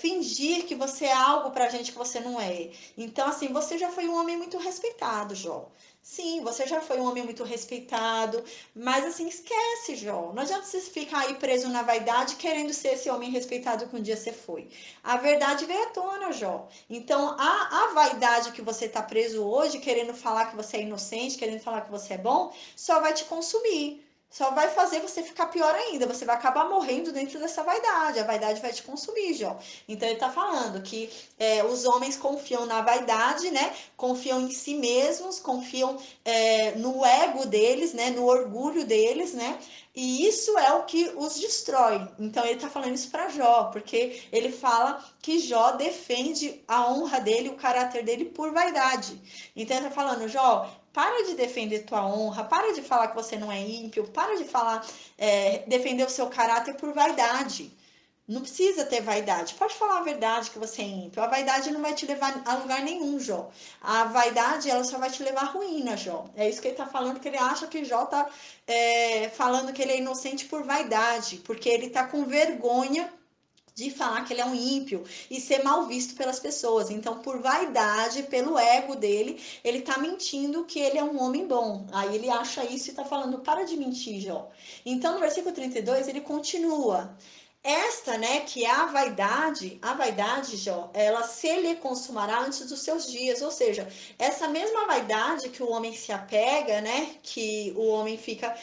fingir que você é algo pra gente que você não é. Então, assim, você já foi um homem muito respeitado, Jó. Sim, você já foi um homem muito respeitado, mas assim, esquece, Jó. Não adianta você ficar aí preso na vaidade querendo ser esse homem respeitado que um dia você foi. A verdade veio à tona, Jó. Então, a vaidade que você está preso hoje, querendo falar que você é inocente, querendo falar que você é bom, só vai te consumir. Só vai fazer você ficar pior ainda. Você vai acabar morrendo dentro dessa vaidade. A vaidade vai te consumir, Jó. Então, ele está falando que os homens confiam na vaidade, né? Confiam em si mesmos, confiam no ego deles, né? No orgulho deles, né? E isso é o que os destrói. Então ele está falando isso para Jó, porque ele fala que Jó defende a honra dele, o caráter dele por vaidade. Então ele está falando, Jó, para de defender tua honra, para de falar que você não é ímpio, para de falar, defender o seu caráter por vaidade. Não precisa ter vaidade. Pode falar a verdade que você é ímpio. A vaidade não vai te levar a lugar nenhum, Jó. A vaidade, ela só vai te levar à ruína, Jó. É isso que ele está falando, que ele acha que Jó está falando que ele é inocente por vaidade, porque ele está com vergonha de falar que ele é um ímpio e ser mal visto pelas pessoas. Então, por vaidade, pelo ego dele, ele tá mentindo que ele é um homem bom. Aí ele acha isso e tá falando, para de mentir, Jó. Então, no versículo 32, ele continua. Esta, né, que é a vaidade, Jó, ela se lhe consumará antes dos seus dias, ou seja, essa mesma vaidade que o homem se apega, né, que o homem fica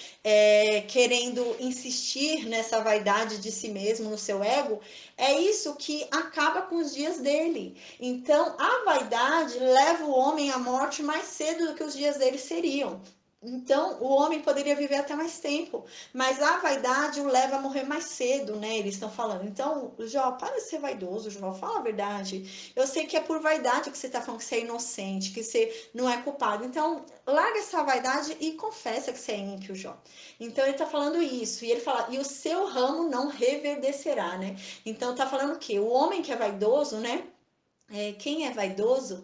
querendo insistir nessa vaidade de si mesmo, no seu ego, é isso que acaba com os dias dele. Então, a vaidade leva o homem à morte mais cedo do que os dias dele seriam. Então, o homem poderia viver até mais tempo, mas a vaidade o leva a morrer mais cedo, né? Eles estão falando. Então, Jó, para de ser vaidoso, Jó, fala a verdade. Eu sei que é por vaidade que você está falando que você é inocente, que você não é culpado. Então, larga essa vaidade e confessa que você é ímpio, Jó. Então, ele está falando isso. E ele fala, e o seu ramo não reverdecerá, né? Então, tá falando o quê? O homem que é vaidoso, né? Quem é vaidoso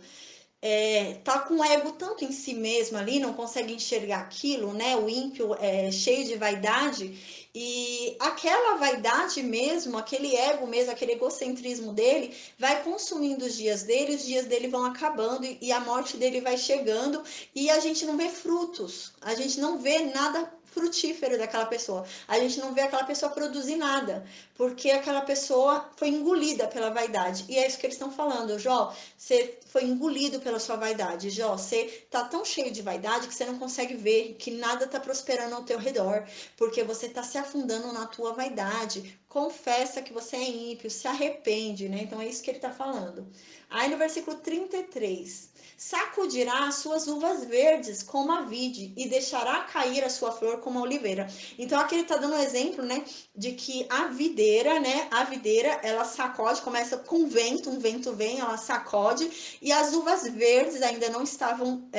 tá com o ego tanto em si mesmo ali, não consegue enxergar aquilo, né? O ímpio é cheio de vaidade e aquela vaidade mesmo, aquele ego mesmo, aquele egocentrismo dele vai consumindo os dias dele vão acabando e a morte dele vai chegando e a gente não vê frutos, a gente não vê nada frutífero daquela pessoa. A gente não vê aquela pessoa produzir nada, porque aquela pessoa foi engolida pela vaidade. E é isso que eles estão falando, Jó, você foi engolido pela sua vaidade, Jó, você tá tão cheio de vaidade que você não consegue ver que nada tá prosperando ao teu redor, porque você tá se afundando na tua vaidade. Confessa que você é ímpio, se arrepende, né? Então é isso que ele tá falando. Aí no versículo 33, sacudirá as suas uvas verdes como a vide e deixará cair a sua flor como a oliveira. Então aqui ele tá dando um exemplo, né, de que a videira, né, a videira, ela sacode, começa com vento, um vento vem, ela sacode, e as uvas verdes ainda não estavam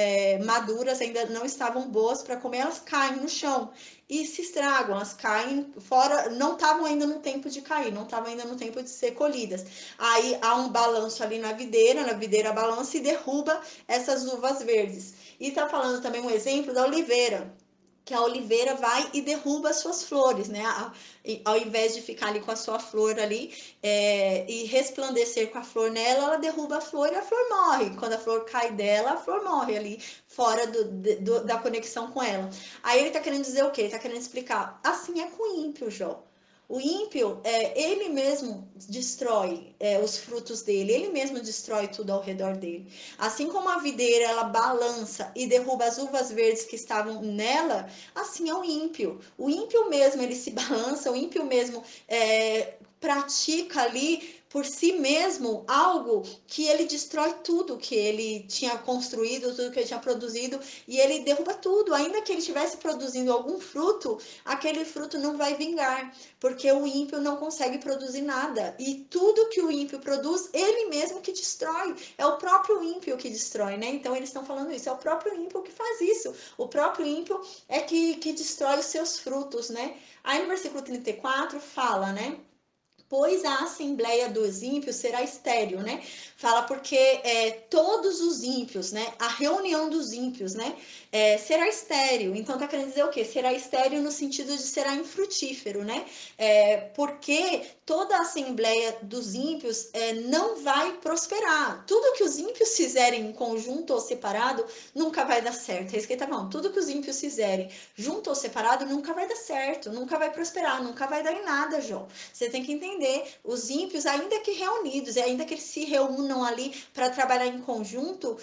maduras, ainda não estavam boas para comer, elas caem no chão e se estragam, elas caem fora, não estavam ainda no tempo de cair, não estavam ainda no tempo de ser colhidas. Aí há um balanço ali na videira balança e derruba essas uvas verdes. E tá falando também um exemplo da oliveira. que a oliveira vai e derruba as suas flores, né? Ao invés de ficar ali com a sua flor ali e resplandecer com a flor nela, ela derruba a flor e a flor morre. Quando a flor cai dela, a flor morre ali, fora da conexão com ela. Aí ele tá querendo dizer o quê? Ele tá querendo explicar. Assim é com o ímpio, Jó. O ímpio, ele mesmo destrói os frutos dele, ele mesmo destrói tudo ao redor dele. Assim como a videira, ela balança e derruba as uvas verdes que estavam nela, assim é o ímpio. O ímpio mesmo, ele se balança, o ímpio mesmo pratica ali por si mesmo algo que ele destrói tudo que ele tinha construído, tudo que ele tinha produzido, e ele derruba tudo. Ainda que ele estivesse produzindo algum fruto, aquele fruto não vai vingar, porque o ímpio não consegue produzir nada. E tudo que o ímpio produz, ele mesmo que destrói. É o próprio ímpio que destrói, né? Então eles estão falando isso, é o próprio ímpio que faz isso. O próprio ímpio é que destrói os seus frutos, né? Aí no versículo 34 fala, né? Pois a assembleia dos ímpios será estéril, né? Fala porque todos os ímpios, né? A reunião dos ímpios, né? Será estéril. Então tá querendo dizer o quê? Será estéril no sentido de será infrutífero, né? Porque toda a assembleia dos ímpios não vai prosperar. Tudo que os ímpios fizerem em conjunto ou separado nunca vai dar certo. É isso que ele tá falando. Tudo que os ímpios fizerem junto ou separado nunca vai dar certo, nunca vai prosperar, nunca vai dar em nada, João. Você tem que entender, os ímpios, ainda que reunidos, ainda que eles se reúnam ali para trabalhar em conjunto,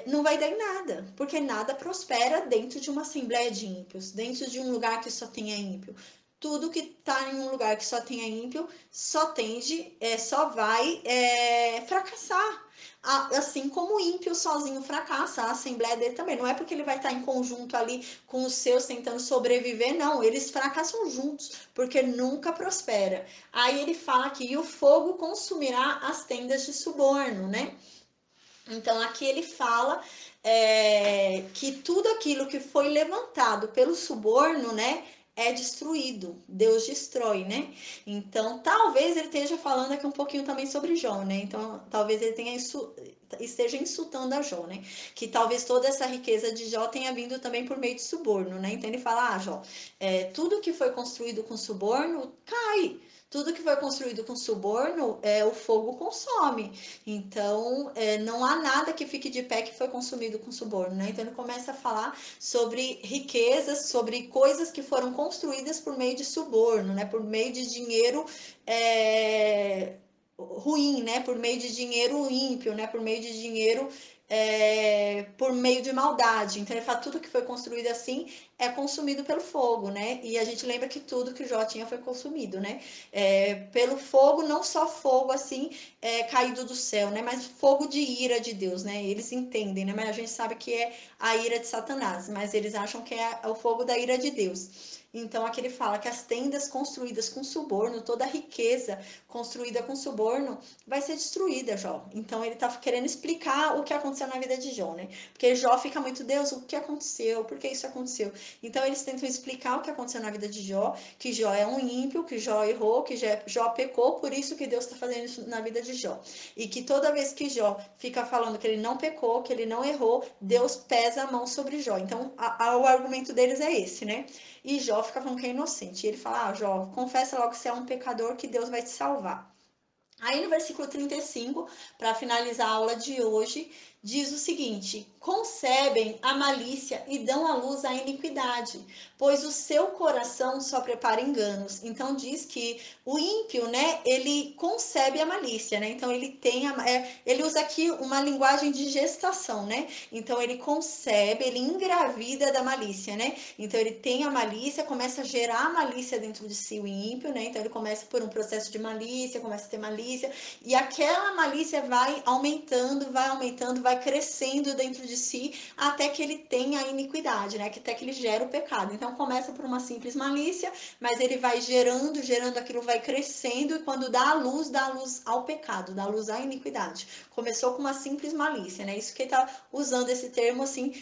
não vai dar em nada, porque nada prospera dentro de uma assembleia de ímpios, dentro de um lugar que só tenha ímpio. Tudo que está em um lugar que só tenha ímpio só vai fracassar. Assim como o ímpio sozinho fracassa, a assembleia dele também. Não é porque ele vai estar em conjunto ali com os seus tentando sobreviver, não. Eles fracassam juntos, porque nunca prospera. Aí ele fala que o fogo consumirá as tendas de suborno, né? Então aqui ele fala que tudo aquilo que foi levantado pelo suborno, né? É destruído, Deus destrói, né? Então, talvez ele esteja falando aqui um pouquinho também sobre Jó, né? Então, talvez ele esteja insultando a Jó, né? Que talvez toda essa riqueza de Jó tenha vindo também por meio de suborno, né? Então ele fala, Jó, tudo que foi construído com suborno cai. Tudo que foi construído com suborno, o fogo consome. Então, não há nada que fique de pé que foi consumido com suborno, né? Então ele começa a falar sobre riquezas, sobre coisas que foram construídas por meio de suborno, né? Por meio de dinheiro ruim, né? Por meio de dinheiro ímpio, né? Por meio de dinheiro por meio de maldade. Então ele fala tudo que foi construído assim é consumido pelo fogo, né? E a gente lembra que tudo que Jó tinha foi consumido, né? Pelo fogo, não só fogo assim caído do céu, né? Mas fogo de ira de Deus, né? Eles entendem, né? Mas a gente sabe que é a ira de Satanás, mas eles acham que é o fogo da ira de Deus. Então aqui ele fala que as tendas construídas com suborno, toda a riqueza construída com suborno vai ser destruída, Jó. Então ele tá querendo explicar o que aconteceu na vida de Jó, né? Porque Jó fica muito, Deus, o que aconteceu? Por que isso aconteceu? Então eles tentam explicar o que aconteceu na vida de Jó, que Jó é um ímpio, que Jó errou, que Jó pecou, por isso que Deus está fazendo isso na vida de Jó. E que toda vez que Jó fica falando que ele não pecou, que ele não errou, Deus pesa a mão sobre Jó. Então o argumento deles é esse, né? E Jó fica falando que é inocente. E ele fala, Jó, confessa logo que você é um pecador, que Deus vai te salvar. Aí no versículo 35, para finalizar a aula de hoje, diz o seguinte: concebem a malícia e dão à luz a iniquidade, pois o seu coração só prepara enganos. Então diz que o ímpio, né, ele concebe a malícia, né? Então ele tem ele usa aqui uma linguagem de gestação, né? Então ele concebe, ele engravida da malícia, né? Então ele tem a malícia, começa a gerar malícia dentro de si, o ímpio, né? Então ele começa por um processo de malícia, começa a ter malícia, e aquela malícia vai aumentando, vai crescendo dentro de si, até que ele tenha a iniquidade, né? Até que ele gera o pecado. Então começa por uma simples malícia, mas ele vai gerando, aquilo vai crescendo, e quando dá a luz ao pecado, dá a luz à iniquidade. Começou com uma simples malícia, né? Isso que ele tá usando esse termo assim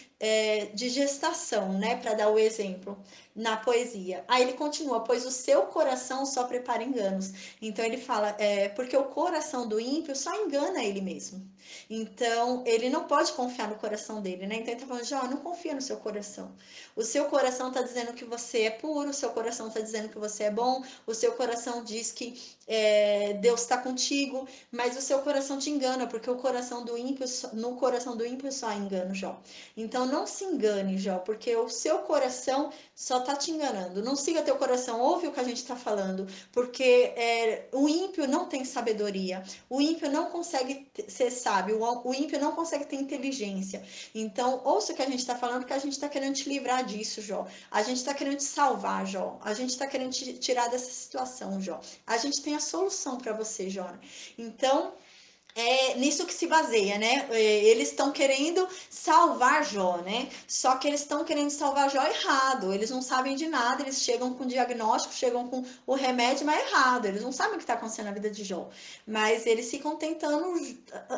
de gestação, né? Para dar o exemplo na poesia. Aí ele continua, pois o seu coração só prepara enganos. Então ele fala, porque o coração do ímpio só engana ele mesmo. Então, ele não pode confiar no coração dele, né? Então, ele tá falando, Jó, não confia no seu coração. O seu coração tá dizendo que você é puro, o seu coração tá dizendo que você é bom, o seu coração diz que Deus está contigo, mas o seu coração te engana, porque o coração do ímpio, no coração do ímpio só há engano, Jó. Então, não se engane, Jó, porque o seu coração só tá te enganando. Não siga teu coração, ouve o que a gente está falando, porque o ímpio não tem sabedoria, o ímpio não consegue ser sábio, o ímpio não consegue ter inteligência. Então, ouça o que a gente está falando, porque a gente está querendo te livrar disso, Jó. A gente está querendo te salvar, Jó. A gente está querendo te tirar dessa situação, Jó. A gente tem a solução para você, Jó. Então, é nisso que se baseia, né? Eles estão querendo salvar Jó, né? Só que eles estão querendo salvar Jó errado. Eles não sabem de nada, eles chegam com o diagnóstico, chegam com o remédio, mas errado. Eles não sabem o que está acontecendo na vida de Jó. Mas eles ficam tentando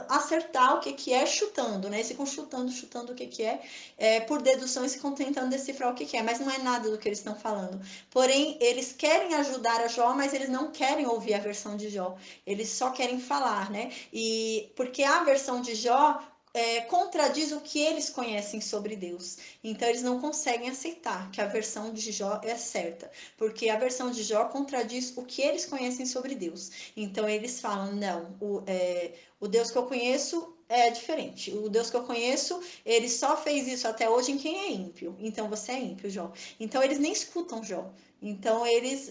acertar o que, que é chutando, né? Eles ficam chutando, chutando o que, que por dedução, eles ficam tentando decifrar o que, que é, mas não é nada do que eles estão falando. Porém, eles querem ajudar a Jó, mas eles não querem ouvir a versão de Jó. Eles só querem falar, né? E porque a versão de Jó contradiz o que eles conhecem sobre Deus. Então eles não conseguem aceitar que a versão de Jó é certa, porque a versão de Jó contradiz o que eles conhecem sobre Deus. Então eles falam, não, o Deus que eu conheço é diferente. O Deus que eu conheço, ele só fez isso até hoje em quem é ímpio. Então você é ímpio, Jó. Então eles nem escutam Jó. Então eles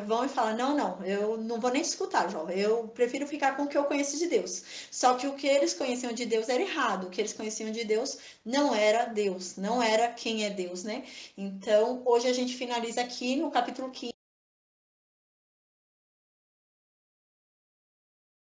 vão e falam, não, não, eu não vou nem escutar, Jó. Eu prefiro ficar com o que eu conheço de Deus. Só que o que eles conheciam de Deus era errado. O que eles conheciam de Deus não era Deus, não era quem é Deus, né? Então hoje a gente finaliza aqui no capítulo 15.